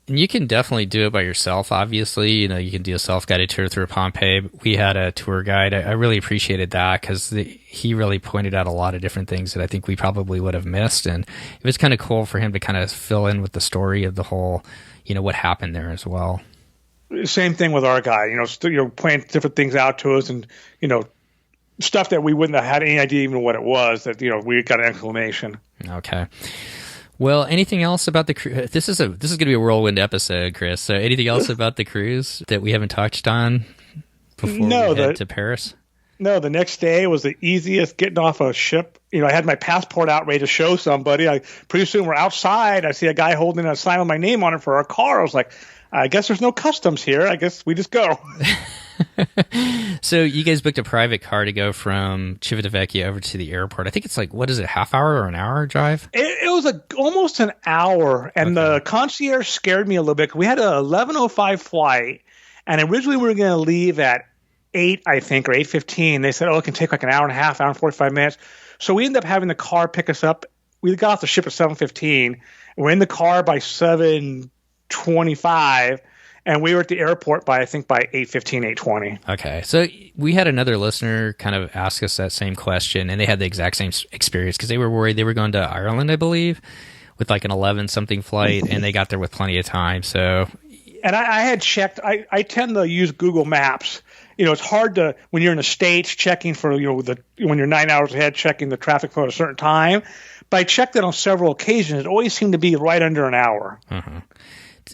And you can definitely do it by yourself, obviously. You can do a self-guided tour through Pompeii. We had a tour guide. I really appreciated that because he really pointed out a lot of different things that I think we probably would have missed. And it was kind of cool for him to kind of fill in with the story of the whole, what happened there as well. Same thing with our guy, pointing different things out to us and, stuff that we wouldn't have had any idea even what it was that, we got an explanation. Okay. Well, anything else about the cruise? This is going to be a whirlwind episode, Chris. So anything else about the cruise that we haven't touched on before we head to Paris? No, the next day was the easiest getting off a ship. I had my passport out ready to show somebody. Pretty soon we're outside. I see a guy holding a sign with my name on it for our car. I was like, I guess there's no customs here. I guess we just go. So you guys booked a private car to go from Civitavecchia over to the airport. I think it's like, what is it, half hour or an hour drive? It was almost an hour, and the concierge scared me a little bit. We had an 11:05 flight, and originally we were going to leave at 8, I think, or 8:15. They said, it can take like an hour and a half, hour and 45 minutes. So we ended up having the car pick us up. We got off the ship at 7:15. We're in the car by 7:25. And we were at the airport by 8:15, 8:20. Okay. So we had another listener kind of ask us that same question, and they had the exact same experience because they were worried they were going to Ireland, I believe, with like an 11-something flight, and they got there with plenty of time. So, and I had checked. I tend to use Google Maps. It's hard to, when you're in the States, checking for, when you're 9 hours ahead, checking the traffic flow at a certain time. But I checked it on several occasions. It always seemed to be right under an hour. Uh-huh.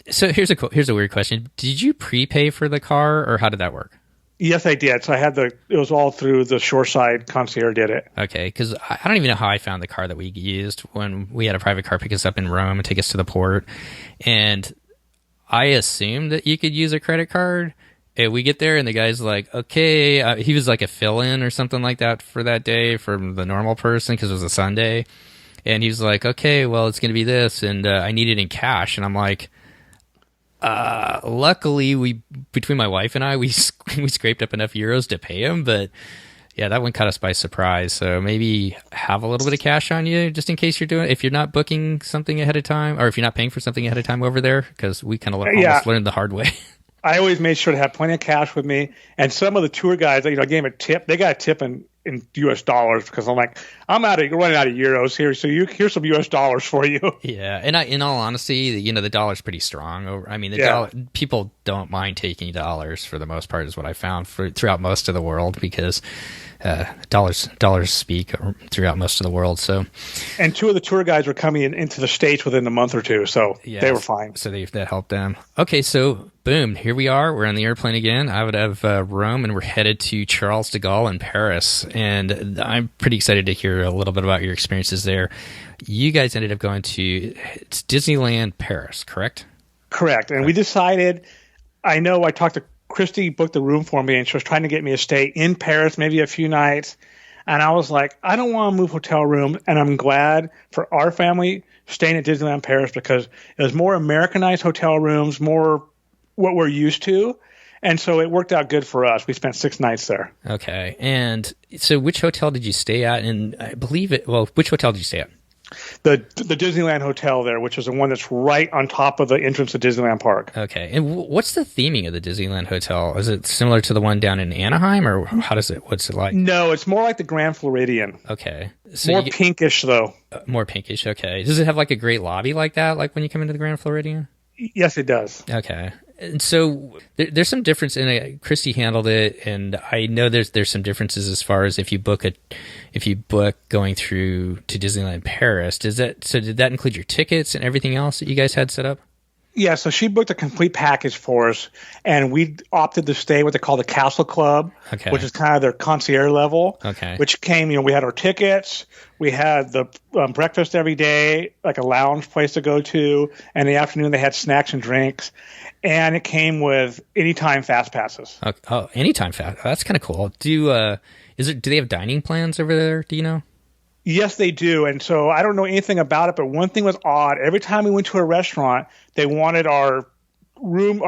So here's a weird question. Did you prepay for the car, or how did that work? Yes, I did. So it was all through the shoreside concierge did it. Okay, because I don't even know how I found the car that we used when we had a private car pick us up in Rome and take us to the port. And I assumed that you could use a credit card. And we get there, and the guy's like, okay. He was like a fill-in or something like that for that day from the normal person because it was a Sunday. And he was like, okay, well, it's going to be this, and I need it in cash. And I'm like... luckily between my wife and I, we scraped up enough euros to pay him, but Yeah, that one caught us by surprise. So maybe have a little bit of cash on you just in case if you're not booking something ahead of time, or if you're not paying for something ahead of time over there, because we kind of almost learned the hard way. I always made sure to have plenty of cash with me. And some of the tour guys, I gave them a tip. They got a tip in U.S. dollars because I'm like, I'm running out of euros here. So here's some U.S. dollars for you. Yeah. And in all honesty, the dollar's pretty strong. I mean, people don't mind taking dollars for the most part is what I found throughout most of the world, because dollars speak throughout most of the world. So, and two of the tour guides were coming into the States within a month or two, so they were fine. So that helped them. Okay, so boom, here we are. We're on the airplane again. Out of Rome, and we're headed to Charles de Gaulle in Paris. And I'm pretty excited to hear a little bit about your experiences there. You guys ended up going to Disneyland Paris, correct? Correct. And we decided. I talked to Christy, booked the room for me, and she was trying to get me to stay in Paris, maybe a few nights. And I was like, I don't want to move hotel room. And I'm glad for our family staying at Disneyland Paris, because it was more Americanized hotel rooms, more what we're used to. And so it worked out good for us. We spent 6 nights there. Okay. And so which hotel did you stay at? And I believe which hotel did you stay at? The Disneyland Hotel there, which is the one that's right on top of the entrance to Disneyland Park. Okay. And what's the theming of the Disneyland Hotel? Is it similar to the one down in Anaheim, or what's it like? No, it's more like the Grand Floridian. Okay. So more pinkish, though. More pinkish, okay. Does it have like a great lobby like that, like when you come into the Grand Floridian? Yes, it does. Okay. And so there's some difference in it. Christy handled it, and I know there's some differences as far as if you book going through to Disneyland Paris. Did that include your tickets and everything else that you guys had set up? Yeah, so she booked a complete package for us, and we opted to stay what they call the Castle Club, which is kind of their concierge level. Okay. Which came, we had our tickets, we had the breakfast every day, like a lounge place to go to, and in the afternoon they had snacks and drinks, and it came with anytime fast passes. Okay. Oh, anytime fast. That's kind of cool. Do they have dining plans over there? Do you know? Yes, they do. And so I don't know anything about it, but one thing was odd. Every time we went to a restaurant, they wanted our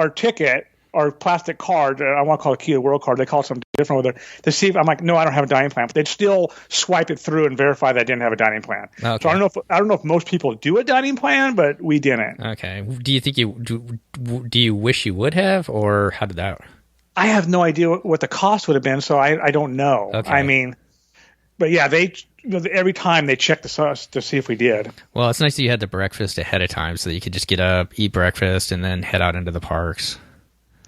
ticket, our plastic card. I want to call it a Key to the World card. They call it something different over there. To see if I'm like, no, I don't have a dining plan. But they'd still swipe it through and verify that I didn't have a dining plan. Okay. So I don't know if most people do a dining plan, but we didn't. Okay. Do you think do you wish you would have, or how did that? I have no idea what the cost would have been, so I don't know. Okay. I mean, but yeah, every time they checked us to see if we did. Well, it's nice that you had the breakfast ahead of time so that you could just get up, eat breakfast, and then head out into the parks.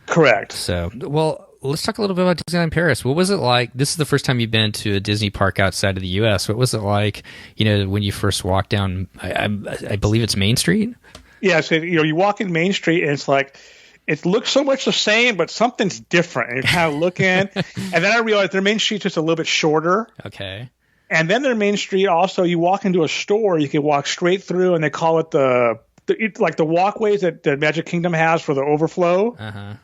Correct. So, well, let's talk a little bit about Disneyland Paris. What was it like? This is the first time you've been to a Disney park outside of the U.S. What was it like, when you first walked down, I believe it's Main Street? Yeah, so you walk in Main Street, and it's like, it looks so much the same, but something's different. And you're kind of looking, and then I realized their Main Street's just a little bit shorter. Okay. And then their Main Street also, you walk into a store, you can walk straight through, and they call it the walkways that the Magic Kingdom has for the overflow. Uh-huh.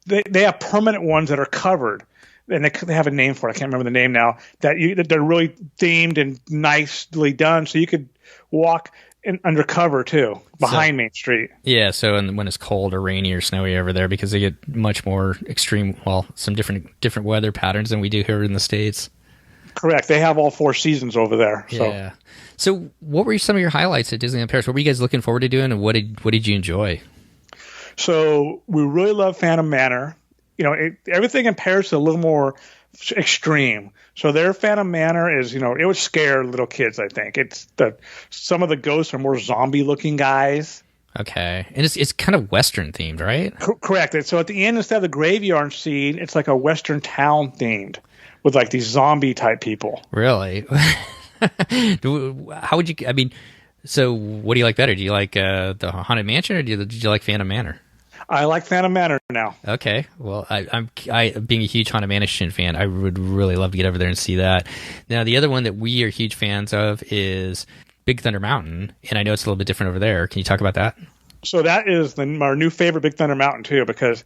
They have permanent ones that are covered, and they have a name for it. I can't remember the name now. That they're really themed and nicely done, so you could walk undercover too behind Main Street. Yeah, so when it's cold or rainy or snowy over there, because they get much more extreme, some different weather patterns than we do here in the States. Correct. They have all 4 seasons over there. So. Yeah. So what were some of your highlights at Disneyland Paris? What were you guys looking forward to doing, and what did you enjoy? So we really love Phantom Manor. Everything in Paris is a little more extreme. So their Phantom Manor is, it would scare little kids, I think. Some of the ghosts are more zombie-looking guys. Okay. And it's kind of Western themed, right? Correct. So at the end, instead of the graveyard scene, it's like a Western town themed with like these zombie type people. Really? How would you, so what do you like better? Do you like the Haunted Mansion, or did you like Phantom Manor? I like Phantom Manor now. Okay. Well, I'm being a huge Haunted Mansion fan, I would really love to get over there and see that. Now, the other one that we are huge fans of is Big Thunder Mountain, and I know it's a little bit different over there. Can you talk about that? So that is our new favorite, Big Thunder Mountain, too, because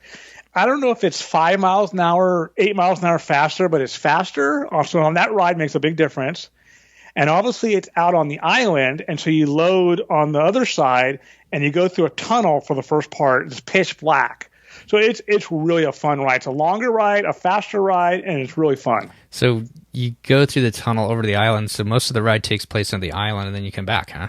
I don't know if it's 5 miles an hour, 8 miles an hour faster, but it's faster. Also, on that ride makes a big difference. And obviously, it's out on the island, and so you load on the other side, and you go through a tunnel for the first part. It's pitch black. So it's really a fun ride. It's a longer ride, a faster ride, and it's really fun. So you go through the tunnel over to the island, so most of the ride takes place on the island, and then you come back, huh?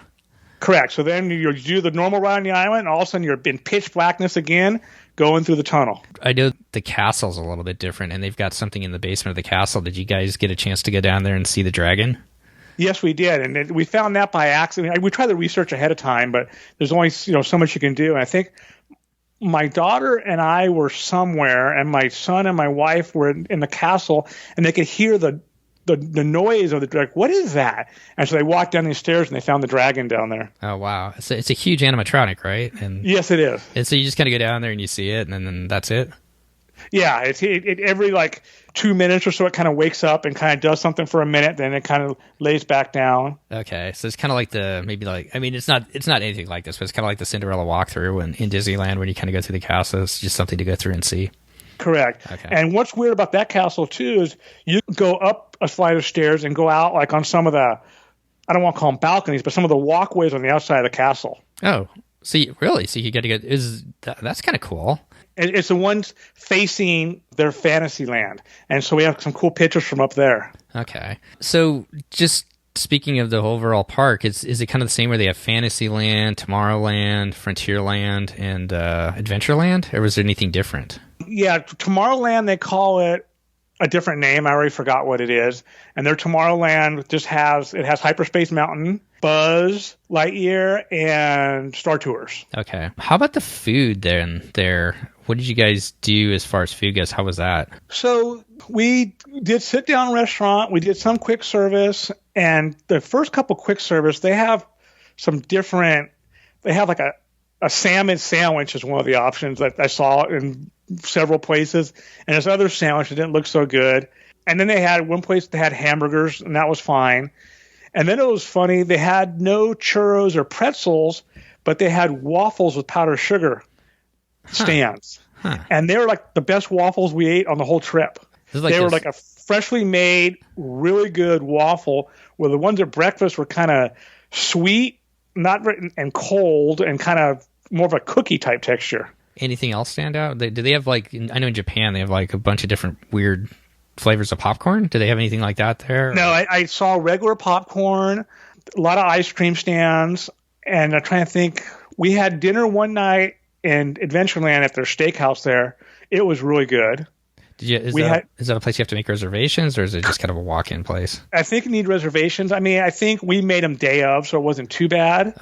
Correct. So then you do the normal ride on the island, and all of a sudden you're in pitch blackness again, going through the tunnel. I know the castle's a little bit different, and they've got something in the basement of the castle. Did you guys get a chance to go down there and see the dragon? Yes, we did, and we found that by accident. We tried the research ahead of time, but there's only so much you can do. And I think my daughter and I were somewhere, and my son and my wife were in the castle, and they could hear the noise of the dragon. What is that? And so they walked down these stairs, and they found the dragon down there. Oh, wow. It's a huge animatronic, right? And yes, it is. And so you just kind of go down there and you see it, and then that's it? Yeah, it every 2 minutes or so it kind of wakes up and kind of does something for a minute, then it kind of lays back down. Okay, so it's kind of like it's not anything like this, but it's kind of like the Cinderella walkthrough in Disneyland when you kind of go through the castle. It's just something to go through and see. Correct. Okay. And what's weird about that castle too is you go up a flight of stairs and go out on some of the, I don't want to call them balconies, but some of the walkways on the outside of the castle. Oh, see, really? So you got to go. That's kind of cool. It's the ones facing their fantasy land. And so we have some cool pictures from up there. Okay. So just speaking of the overall park, is it kind of the same where they have Fantasyland, Tomorrowland, Frontierland, and Adventureland? Or was there anything different? Yeah, Tomorrowland, they call it a different name. I already forgot what it is. And their Tomorrowland just has Hyperspace Mountain, Buzz Lightyear, and Star Tours. Okay. How about the food there? What did you guys do as far as food goes? How was that? So we did sit-down restaurant. We did some quick service. And the first couple quick service, they have some different – they have a salmon sandwich is one of the options that I saw in several places. And this other sandwich that didn't look so good. And then they had one place that had hamburgers, and that was fine. And then it was funny. They had no churros or pretzels, but they had waffles with powdered sugar stands. Huh. And they were the best waffles we ate on the whole trip. They were a freshly made, really good waffle, where the ones at breakfast were kind of sweet, and cold, and kind of more of a cookie type texture. Anything else stand out? Do they have I know in Japan they have a bunch of different weird flavors of popcorn. Do they have anything like that there? No, I saw regular popcorn, a lot of ice cream stands, and I'm trying to think. We had dinner one night in Adventureland at their steakhouse there. It was really good. Is that a place you have to make reservations, or is it just kind of a walk-in place? I think you need reservations. I mean, I think we made them day of, so it wasn't too bad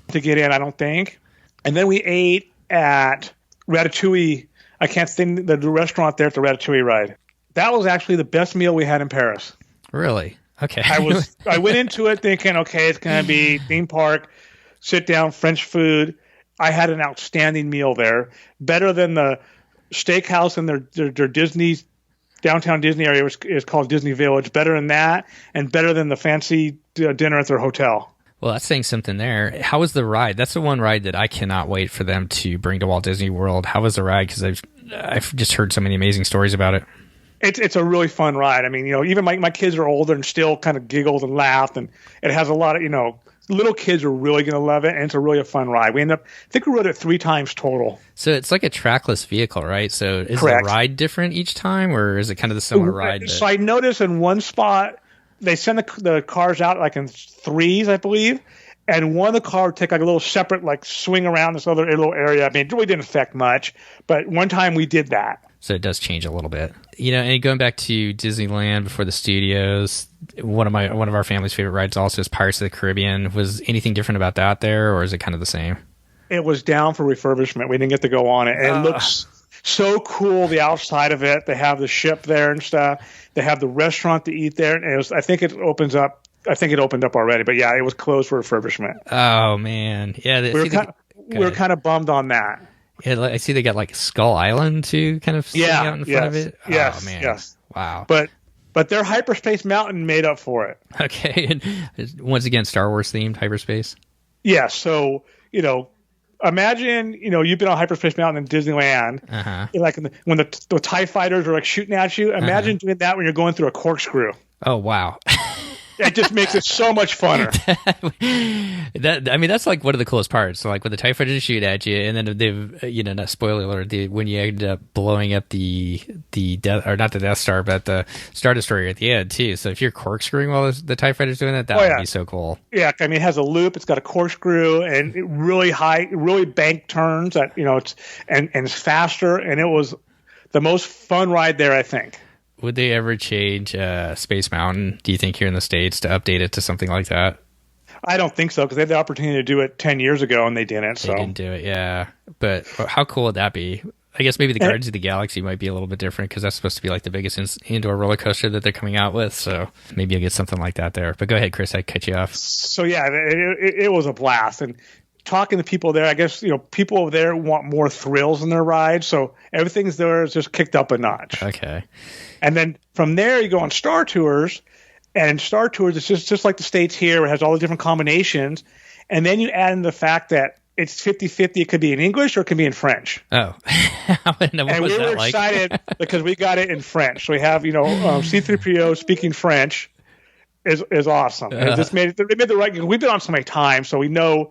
to get in, I don't think. And then we ate at Ratatouille. I can't think the restaurant there at the Ratatouille ride. That was actually the best meal we had in Paris. Really? Okay. I went into it thinking, okay, it's going to be theme park, sit down, French food. I had an outstanding meal there, better than the steakhouse in their Disney downtown Disney area is called Disney Village. Better than that, and better than the fancy dinner at their hotel. Well, that's saying something there. How was the ride? That's the one ride that I cannot wait for them to bring to Walt Disney World. How was the ride? Because I've just heard so many amazing stories about it. It's a really fun ride. I mean, even my kids are older and still kind of giggled and laughed, and it has a lot of, little kids are really going to love it, and it's a fun ride. I think we rode it 3 times total. So it's like a trackless vehicle, right? So is Correct. The ride different each time, or is it kind of the similar ride? So I noticed in one spot, they send the cars out in 3s, I believe, and one of the cars would take a little separate swing around this other little area. I mean, it really didn't affect much, but one time we did that. So it does change a little bit. And going back to Disneyland before the studios, one of our family's favorite rides also is Pirates of the Caribbean. Was anything different about that there, or is it kind of the same? It was down for refurbishment. We didn't get to go on it. And it looks so cool, the outside of it. They have the ship there and stuff. They have the restaurant to eat there. And I think it opened up already. But, yeah, it was closed for refurbishment. Oh, man. Yeah, we were kind of bummed on that. Yeah, I see they got Skull Island too, kind of sitting out in front of it. Yes, oh, man. Yes. Wow. But their Hyperspace Mountain made up for it. Okay. And once again, Star Wars themed hyperspace. Yeah. So imagine you've been on Hyperspace Mountain in Disneyland, when the TIE fighters are shooting at you. Imagine doing that when you're going through a corkscrew. Oh wow. It just makes it so much funner. That's like one of the coolest parts. So like when the TIE fighters shoot at you, and then they've, not spoiler alert, when you end up blowing up the Death, or not the Death Star, but the Star Destroyer at the end too. So if you're corkscrewing while the TIE fighters doing that, would be so cool. Yeah, I mean, it has a loop. It's got a corkscrew and really high, really bank turns. That it's and it's faster. And it was the most fun ride there, I think. Would they ever change Space Mountain, do you think, here in the States to update it to something like that? I don't think so, because they had the opportunity to do it 10 years ago, and they didn't. They didn't do it, yeah. But how cool would that be? I guess maybe the Guardians of the Galaxy might be a little bit different, because that's supposed to be like the biggest indoor roller coaster that they're coming out with. So maybe you'll get something like that there. But go ahead, Chris, I cut you off. So, yeah, it was a blast. And talking to people there, I guess, people over there want more thrills in their rides. So everything's there is just kicked up a notch. Okay. And then from there, you go on Star Tours, and Star Tours is just like the States here. It has all the different combinations. And then you add in the fact that it's 50-50. It could be in English or it could be in French. Oh. And we were excited because we got it in French. So we have, C-3PO speaking French is awesome. And it just made the right. We've been on so many times, so we know,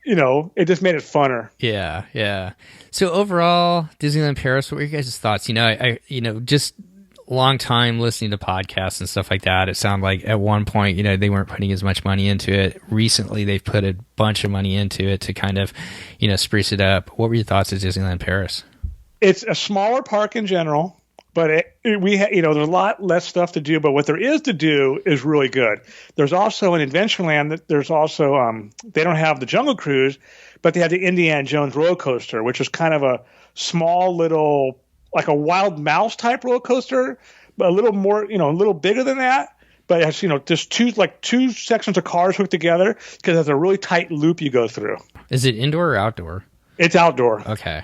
it just made it funner. Yeah, yeah. So overall, Disneyland Paris, what were your guys' thoughts? I just long time listening to podcasts and stuff like that, it sounded like at one point, they weren't putting as much money into it. Recently, they've put a bunch of money into it to kind of, spruce it up. What were your thoughts of Disneyland Paris? It's a smaller park in general, but there's a lot less stuff to do. But what there is to do is really good. There's also in Adventureland, there's also they don't have the Jungle Cruise, but they have the Indiana Jones roller coaster, which is kind of a small little, like a wild mouse type roller coaster, but a little more, a little bigger than that. But it has, just two sections of cars hooked together because it has a really tight loop you go through. Is it indoor or outdoor? It's outdoor. Okay.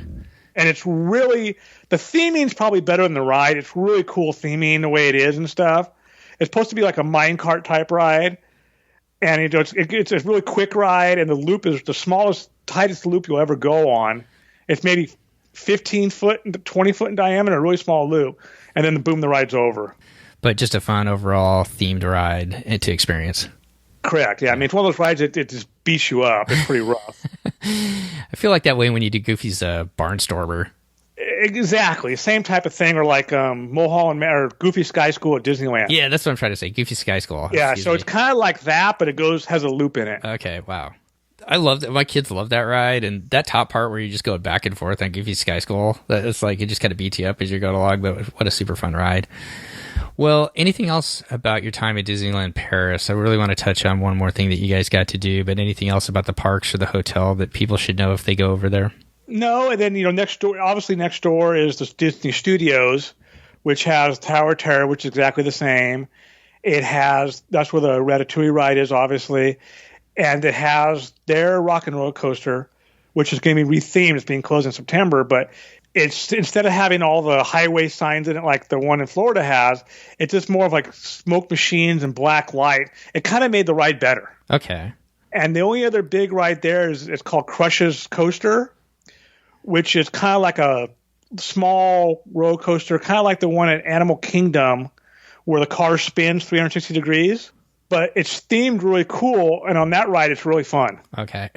And it's really, the theming's probably better than the ride. It's really cool theming the way it is and stuff. It's supposed to be like a minecart type ride. And it's a really quick ride, and the loop is the smallest, tightest loop you'll ever go on. It's maybe 15 foot, 20 foot in diameter, a really small loop, and then boom, the ride's over. But just a fun overall themed ride to experience. Correct. Yeah, I mean, it's one of those rides that it just beats you up. It's pretty rough. I feel like that way when you do Goofy's Barnstormer. Exactly, same type of thing, or like Mulholland or Goofy Sky School at Disneyland. Yeah, that's what I'm trying to say. Goofy Sky School. Yeah, so it's kind of like that, but it has a loop in it. Okay, wow. I love that. My kids love that ride, and that top part where you just go back and forth on Goofy Sky School. It's like it just kind of beats you up as you're going along. But what a super fun ride! Well, anything else about your time at Disneyland Paris? I really want to touch on one more thing that you guys got to do, but anything else about the parks or the hotel that people should know if they go over there? No, and then next door is the Disney Studios, which has Tower of Terror, which is exactly the same. That's where the Ratatouille ride is, obviously. And it has their Rock and Roller Coaster, which is going to be rethemed. It's being closed in September, but it's instead of having all the highway signs in it like the one in Florida has, it's just more of like smoke machines and black light. It kind of made the ride better. Okay. And the only other big ride there it's called Crush's Coaster, which is kind of like a small roller coaster, kind of like the one at Animal Kingdom where the car spins 360 degrees. But it's themed really cool, and on that ride, it's really fun. Okay.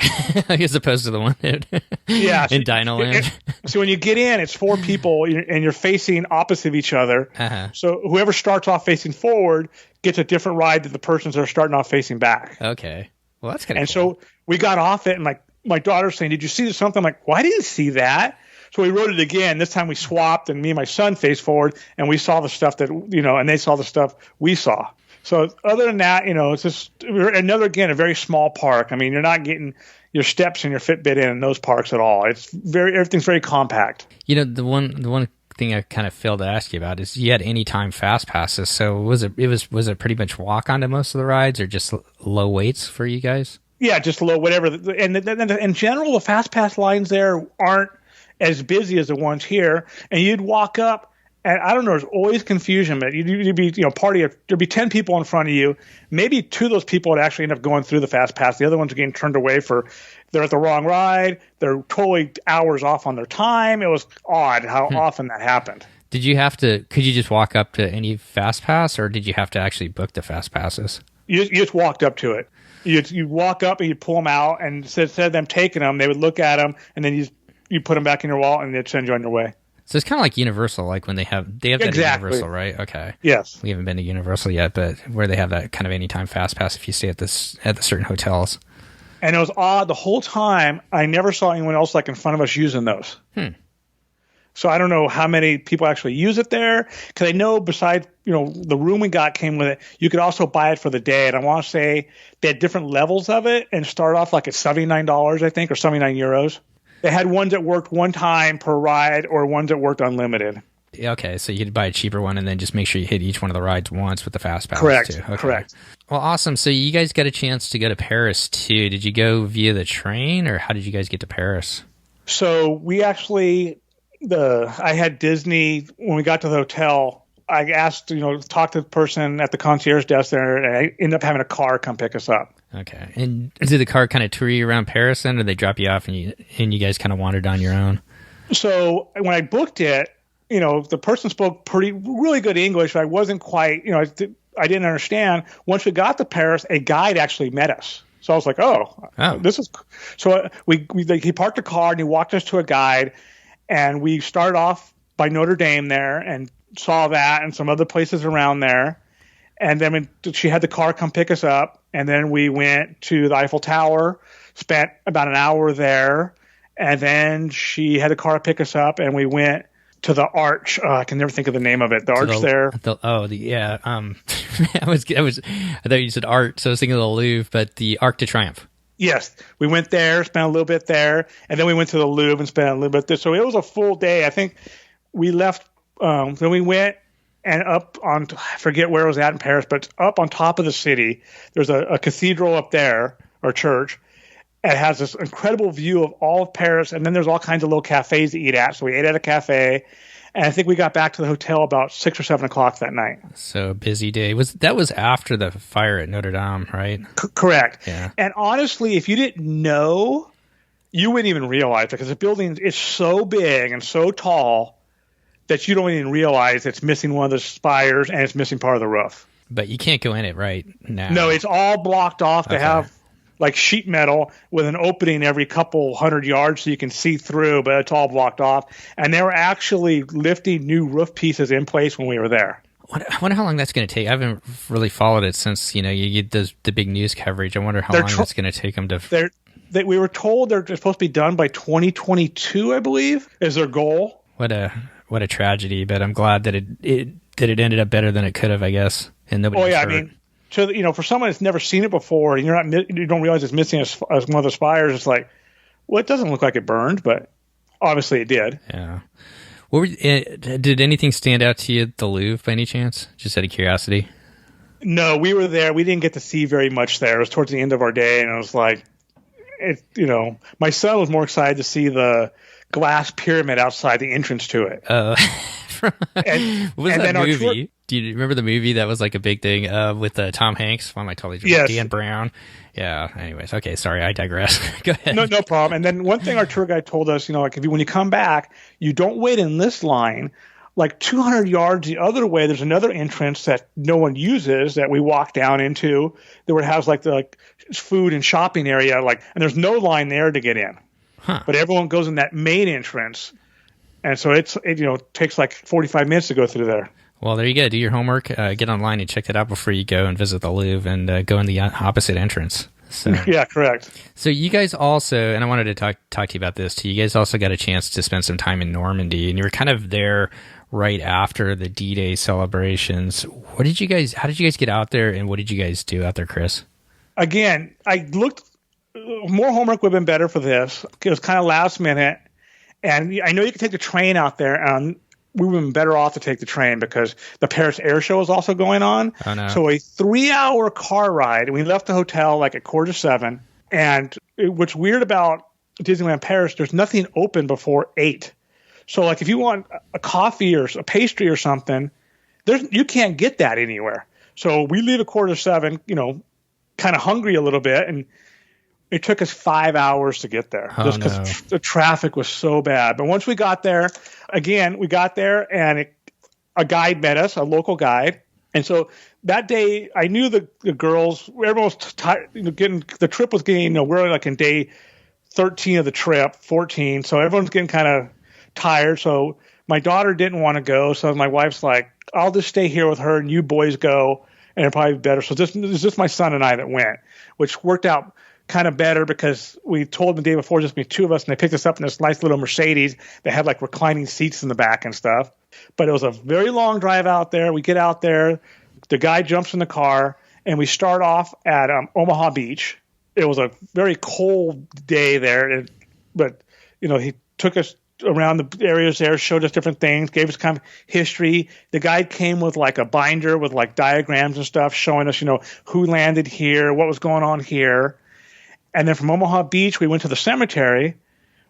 As opposed to the one in Dino Land. So when you get in, it's 4 people, and you're facing opposite of each other. Uh-huh. So whoever starts off facing forward gets a different ride than the persons that are starting off facing back. Okay. Well, that's kind of cool. And so we got off it, and my daughter's saying, "Did you see something?" I'm like, "Well, I didn't see that." So we rode it again. This time we swapped, and me and my son faced forward, and we saw the stuff that, and they saw the stuff we saw. So other than that, it's just a very small park. I mean, you're not getting your steps and your Fitbit in those parks at all. Everything's very compact. The one thing I kind of failed to ask you about is you had anytime fast passes. So was it pretty much walk onto most of the rides, or just low waits for you guys? Yeah, just low whatever. And in general, the fast pass lines there aren't as busy as the ones here. And you'd walk up. And I don't know, there's always confusion, but you'd be, there'd be 10 people in front of you. Maybe 2 of those people would actually end up going through the fast pass. The other ones are getting turned away they're at the wrong ride. They're totally hours off on their time. It was odd how often that happened. Could you just walk up to any fast pass, or did you have to actually book the fast passes? You just walked up to it. You walk up and you pull them out, and instead of them taking them, they would look at them, and then you put them back in your wallet, and they'd send you on your way. So it's kind of like Universal, like when they have that at Universal, right? Okay. Yes. We haven't been to Universal yet, but where they have that kind of anytime fast pass if you stay at the certain hotels. And it was odd the whole time. I never saw anyone else like in front of us using those. So I don't know how many people actually use it there, because I know besides, the room we got came with it, you could also buy it for the day. And I want to say they had different levels of it and start off like at $79, I think, or 79 euros. They had ones that worked one time per ride or ones that worked unlimited. Okay, so you could buy a cheaper one and then just make sure you hit each one of the rides once with the fast pass. Correct. Too. Okay. Correct. Well, awesome. So you guys got a chance to go to Paris too. Did you go via the train, or how did you guys get to Paris? So we actually, I had Disney when we got to the hotel. I asked, talk to the person at the concierge desk there, and I ended up having a car come pick us up. Okay. And did the car kind of tour you around Paris then, or did they drop you off and you guys kind of wandered on your own? So when I booked it, the person spoke really good English. I wasn't quite, I didn't understand. Once we got to Paris, a guide actually met us. So I was like, this is, so he parked the car and he walked us to a guide, and we started off by Notre Dame there and saw that and some other places around there. And then she had the car come pick us up, and then we went to the Eiffel Tower, spent about an hour there, and then she had the car pick us up, and we went to the Arch. I can never think of the name of it. The Arch there. I thought you said art, so I was thinking of the Louvre, but the Arc de Triomphe. Yes, we went there, spent a little bit there, and then we went to the Louvre and spent a little bit there. So it was a full day. I think we left. Then we went and up on, I forget where it was at in Paris, but up on top of the city, there's a cathedral up there, or church. It has this incredible view of all of Paris, and then there's all kinds of little cafes to eat at. So we ate at a cafe, and I think we got back to the hotel about 6 or 7 o'clock that night. So busy day. That was after the fire at Notre Dame, right? Correct. Yeah. And honestly, if you didn't know, you wouldn't even realize it, because the building is so big and so tall that you don't even realize it's missing one of the spires and it's missing part of the roof. But you can't go in it right now. No, it's all blocked off to have like sheet metal with an opening every couple 100 yards so you can see through, but it's all blocked off. And they were actually lifting new roof pieces in place when we were there. I wonder how long that's going to take. I haven't really followed it since, you get the big news coverage. I wonder how long it's going to take them to... We were told they're supposed to be done by 2022, I believe, is their goal. What a tragedy, but I'm glad that it ended up better than it could have, I guess. And nobody was hurt. I mean, so for someone that's never seen it before, and you don't realize it's missing as one of the spires, it's like, well, it doesn't look like it burned, but obviously it did. Yeah. Did anything stand out to you at the Louvre by any chance? Just out of curiosity. No, we were there. We didn't get to see very much there. It was towards the end of our day, and it was like, my son was more excited to see the glass pyramid outside the entrance to it. What was that movie? Do you remember the movie that was like a big thing with Tom Hanks? Why am I totally drunk? Yes. Dan Brown. Yeah. Anyways, okay. Sorry, I digress. Go ahead. No problem. And then one thing our tour guide told us, when you come back, you don't wait in this line. Like 200 yards the other way, there's another entrance that no one uses that we walk down into. That has like the food and shopping area, and there's no line there to get in. Huh. But everyone goes in that main entrance, and so it takes like 45 minutes to go through there. Well, there you go. Do your homework. Get online and check that out before you go and visit the Louvre, and go in the opposite entrance. So, yeah, correct. So you guys also, and I wanted to talk to you about this too. You guys also got a chance to spend some time in Normandy, and you were kind of there right after the D-Day celebrations. How did you guys get out there, and what did you guys do out there, Chris? Again, I looked. More homework would have been better for this. It was kind of last minute, and I know you could take the train out there, and we would have been better off to take the train because the Paris Air Show is also going on. Oh, no. So a 3-hour car ride, and we left the hotel like at 6:45. And what's weird about Disneyland Paris, there's nothing open before 8. So like if you want a coffee or a pastry or something, you can't get that anywhere. So we leave at 6:45, kind of hungry a little bit, and it took us 5 hours to get there just because the traffic was so bad. But once we got there, and a guide met us, a local guide, And so that day, I knew the girls, everyone was tired, the trip was getting, we're like in day 13 of the trip, 14. So everyone's getting kind of tired. So my daughter didn't want to go. So my wife's like, I'll just stay here with her and you boys go, and it'll probably be better. So it was just my son and I that went, which worked out kind of better because we told them the day before just be two of us, and they picked us up in this nice little Mercedes that had like reclining seats in the back and stuff. But it was a very long drive out there. We get out there, the guy jumps in the car, and we start off at Omaha Beach. It was a very cold day there, but he took us around the areas there, showed us different things, gave us kind of history. The guide came with like a binder with like diagrams and stuff showing us, who landed here, what was going on here. And then from Omaha Beach, we went to the cemetery,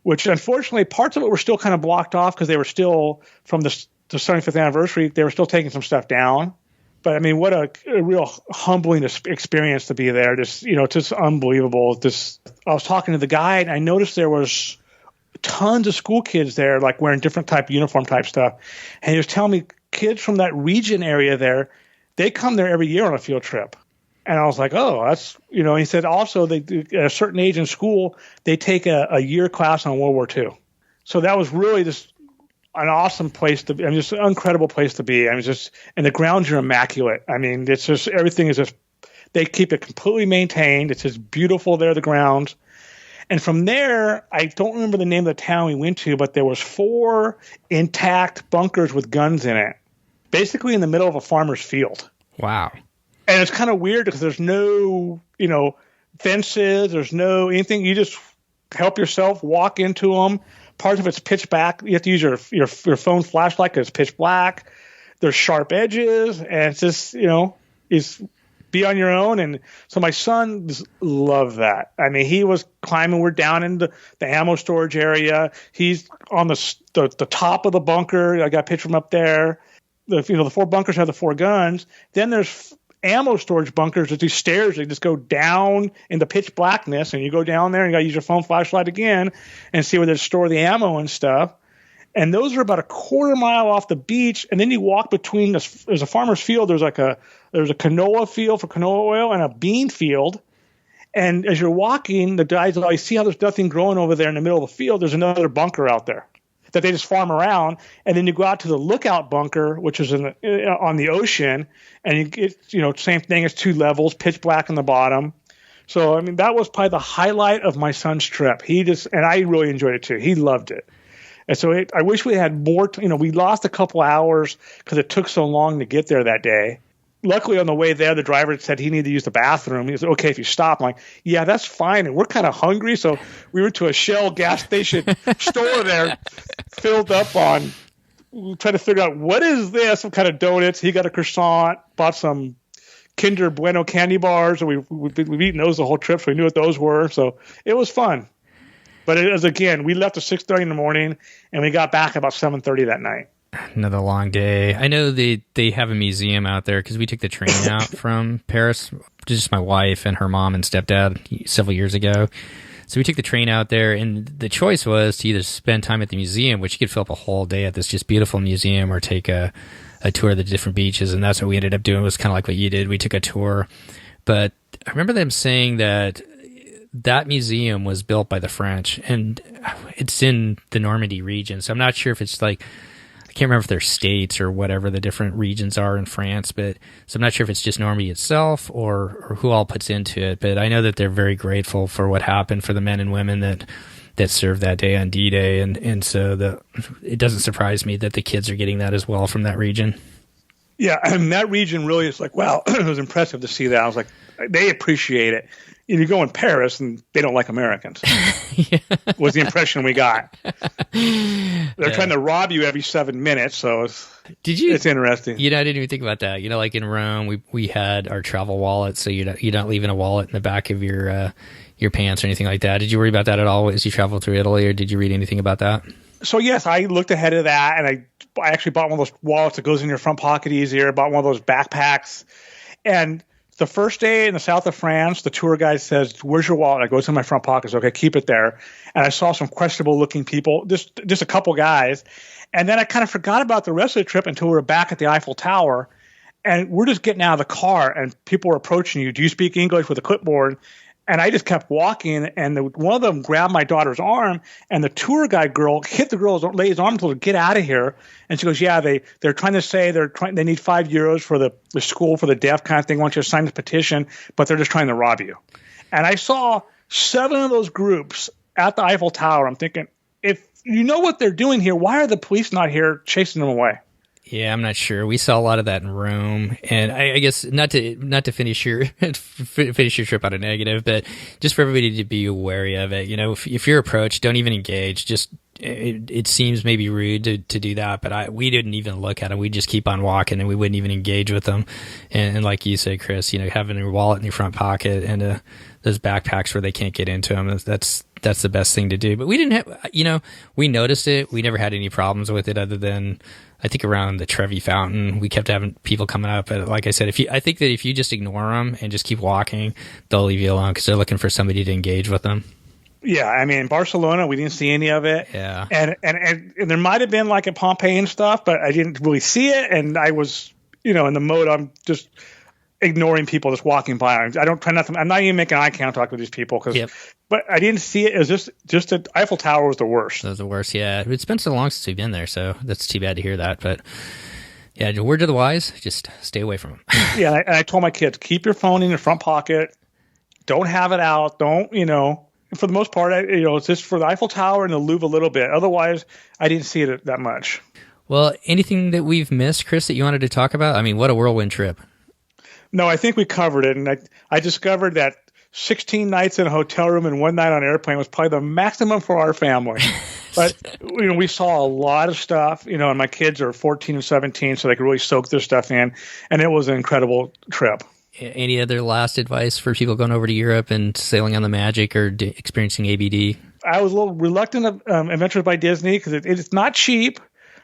which unfortunately parts of it were still kind of blocked off because they were still from the 75th anniversary. They were still taking some stuff down. But I mean, what a real humbling experience to be there. Just unbelievable. I was talking to the guide, and I noticed there was tons of school kids there, like wearing different type of uniform type stuff. And he was telling me kids from that region area there, they come there every year on a field trip. And I was like, oh, that's, he said also they at a certain age in school, they take a year class on World War II. So that was really just an awesome place to be. I mean, just an incredible place to be. I mean, and the grounds are immaculate. I mean, it's just, everything is just, they keep it completely maintained. It's just beautiful there, the grounds. And from there, I don't remember the name of the town we went to, but there was 4 intact bunkers with guns in it, basically in the middle of a farmer's field. Wow. And it's kind of weird because there's no, fences, there's no anything. You just help yourself, walk into them. Part of it's pitch black. You have to use your phone flashlight because it's pitch black. There's sharp edges, and it's just, is be on your own. And so my son just loved that. I mean, he was climbing. We're down in the ammo storage area. He's on the top of the bunker. I got a picture of him up there. The 4 bunkers have the 4 guns. Then there's ammo storage bunkers. There's these stairs. They just go down in the pitch blackness, and you go down there and you got to use your phone flashlight again and see where they store the ammo and stuff. And those are about a quarter mile off the beach. And then you walk between there's a farmer's field. There's a canola field for canola oil and a bean field. And as you're walking, the guys always see how there's nothing growing over there in the middle of the field. There's another bunker out there that they just farm around. And then you go out to the lookout bunker, which is on the ocean. And you get, same thing as 2 levels, pitch black on the bottom. So, I mean, that was probably the highlight of my son's trip. And I really enjoyed it too. He loved it. And so I wish we had more, we lost a couple hours because it took so long to get there that day. Luckily, on the way there, the driver said he needed to use the bathroom. He said, okay, if you stop. I'm like, yeah, that's fine. And we're kind of hungry. So we went to a Shell gas station store there, filled up on trying to figure out what is this, some kind of donuts. He got a croissant, bought some Kinder Bueno candy bars. And we've eaten those the whole trip, so we knew what those were. So it was fun. But it was, again, we left at 6:30 in the morning, and we got back about 7:30 that night. Another long day. I know they have a museum out there because we took the train out from Paris, just my wife and her mom and stepdad several years ago. So we took the train out there, and the choice was to either spend time at the museum, which you could fill up a whole day at this just beautiful museum, or take a tour of the different beaches, and that's what we ended up doing. It was kind of like what you did. We took a tour. But I remember them saying that museum was built by the French, and it's in the Normandy region. So I'm not sure if it's like, I can't remember if they're states or whatever the different regions are in France, but so I'm not sure if it's just Normandy itself or who all puts into it. But I know that they're very grateful for what happened for the men and women that served that day on D-Day, and so it doesn't surprise me that the kids are getting that as well from that region. Yeah, and that region really is like, wow, it was impressive to see that. I was like, they appreciate it. You go in Paris and they don't like Americans. Yeah. Was the impression we got. They're trying to rob you every 7 minutes, so it's interesting. I didn't even think about that. Like in Rome, we had our travel wallet, so you're not leaving a wallet in the back of your pants or anything like that. Did you worry about that at all as you traveled through Italy, or did you read anything about that? So yes, I looked ahead of that, and I actually bought one of those wallets that goes in your front pocket easier. Bought one of those backpacks, and the first day in the south of France, the tour guide says, "Where's your wallet?" I go, "It's in my front pocket." So, okay, keep it there. And I saw some questionable looking people, just a couple guys. And then I kind of forgot about the rest of the trip until we were back at the Eiffel Tower. and we're just getting out of the car, and people are approaching you. Do you speak English with a clipboard? And I just kept walking, and one of them grabbed my daughter's arm, and the tour guide girl hit the girl's lady's arm and told her, "Get out of here." And she goes, "Yeah, they're trying to say they need €5 for the school for the deaf kind of thing. Want you to sign this petition, but they're just trying to rob you." And I saw 7 of those groups at the Eiffel Tower. I'm thinking, if you know what they're doing here, why are the police not here chasing them away? Yeah, I'm not sure. We saw a lot of that in Rome, and I guess not to finish your trip on a negative, but just for everybody to be wary of it. If you're approached, don't even engage. Just it seems maybe rude to do that, but we didn't even look at them. We just keep on walking, and we wouldn't even engage with them. And like you said, Chris, having your wallet in your front pocket and those backpacks where they can't get into them, that's the best thing to do. But we didn't have, we noticed it. We never had any problems with it other than, I think, around the Trevi Fountain, we kept having people coming up. But like I said, I think that if you just ignore them and just keep walking, they'll leave you alone because they're looking for somebody to engage with them. Yeah, I mean, in Barcelona, we didn't see any of it. Yeah. And there might have been like at Pompeii and stuff, but I didn't really see it. And I was, in the mode, I'm just ignoring people just walking by. I'm not even making eye contact with these people but I didn't see it. It was just the Eiffel Tower was the worst. That was the worst. Yeah. It's been so long since we've been there, so that's too bad to hear that. But yeah, word to the wise, just stay away from them. Yeah. And I told my kids, keep your phone in your front pocket. Don't have it out. Don't, for the most part, it's just for the Eiffel Tower and the Louvre a little bit. Otherwise, I didn't see it that much. Well, anything that we've missed, Chris, that you wanted to talk about? I mean, what a whirlwind trip. No, I think we covered it. And I discovered that 16 nights in a hotel room and 1 night on an airplane was probably the maximum for our family. But, we saw a lot of stuff, and my kids are 14 and 17, so they could really soak their stuff in. And it was an incredible trip. Any other last advice for people going over to Europe and sailing on the Magic or experiencing ABD? I was a little reluctant of Adventures by Disney because it's not cheap,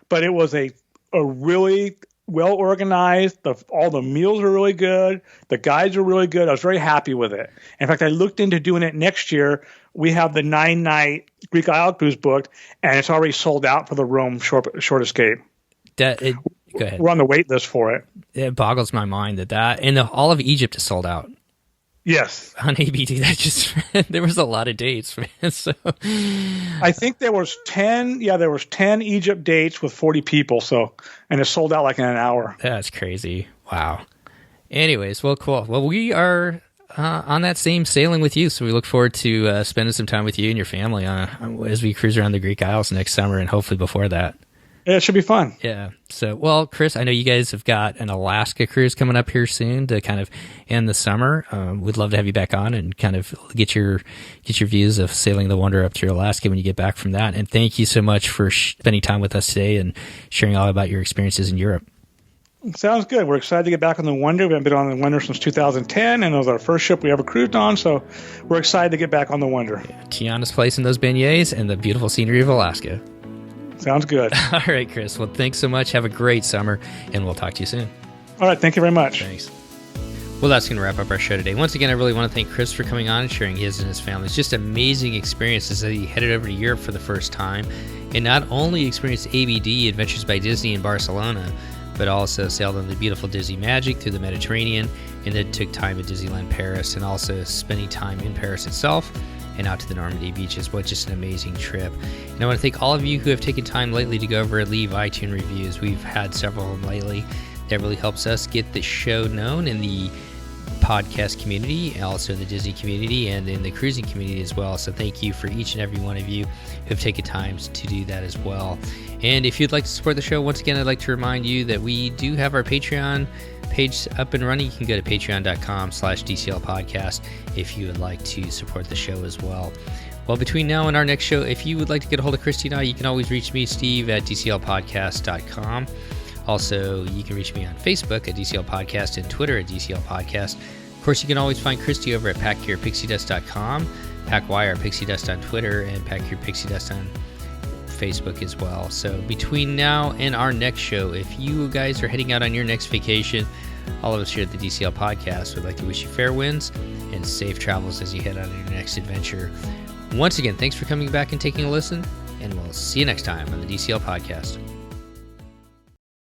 but it was a really well organized. All the meals are really good. The guides are really good. I was very happy with it. In fact, I looked into doing it next year. We have the 9-night Greek Isle cruise booked, and it's already sold out for the Rome Short Escape. Go ahead. We're on the wait list for it. It boggles my mind that and all of Egypt is sold out. Yes. On ABD, there was a lot of dates, man. So I think there was 10 Egypt dates with 40 people, and it sold out like in an hour. That's crazy. Wow. Anyways, well, cool. Well, we are on that same sailing with you, so we look forward to spending some time with you and your family as we cruise around the Greek Isles next summer and hopefully before that. Yeah, it should be fun. Yeah. So, well, Chris, I know you guys have got an Alaska cruise coming up here soon to kind of end the summer. We'd love to have you back on and kind of get your views of sailing the Wonder up through Alaska when you get back from that. And thank you so much for spending time with us today and sharing all about your experiences in Europe. Sounds good. We're excited to get back on the Wonder. We haven't been on the Wonder since 2010, and it was our first ship we ever cruised on, so we're excited to get back on the Wonder. Yeah, Tiana's place in those beignets and the beautiful scenery of Alaska. Sounds good. All right, Chris. Well, thanks so much. Have a great summer, and we'll talk to you soon. All right. Thank you very much. Thanks. Well, that's going to wrap up our show today. Once again, I really want to thank Chris for coming on and sharing his and his family's just amazing experiences as he headed over to Europe for the first time and not only experienced ABD, Adventures by Disney in Barcelona, but also sailed on the beautiful Disney Magic through the Mediterranean and then took time at Disneyland Paris and also spending time in Paris itself and out to the Normandy beaches. What just an amazing trip. And I want to thank all of you who have taken time lately to go over and leave iTunes reviews. We've had several of them lately. That really helps us get the show known in the podcast community, also in the Disney community and in the cruising community as well. So thank you for each and every one of you who have taken time to do that as well. And if you'd like to support the show, once again, I'd like to remind you that we do have our Patreon page up and running. You can go to patreon.com/DCL podcast if you would like to support the show as well. Well, between now and our next show, if you would like to get a hold of Christina, you can always reach me, Steve, at DCLpodcast.com. Also, you can reach me on Facebook at DCL Podcast and Twitter at DCL Podcast. Of course, you can always find Christy over at PackYourPixieDust.com, PackWire Pixie Dust on Twitter, and PackYourPixieDust on Facebook as well. So between now and our next show, if you guys are heading out on your next vacation, all of us here at the DCL Podcast would like to wish you fair winds and safe travels as you head on your next adventure. Once again, thanks for coming back and taking a listen, and we'll see you next time on the DCL Podcast.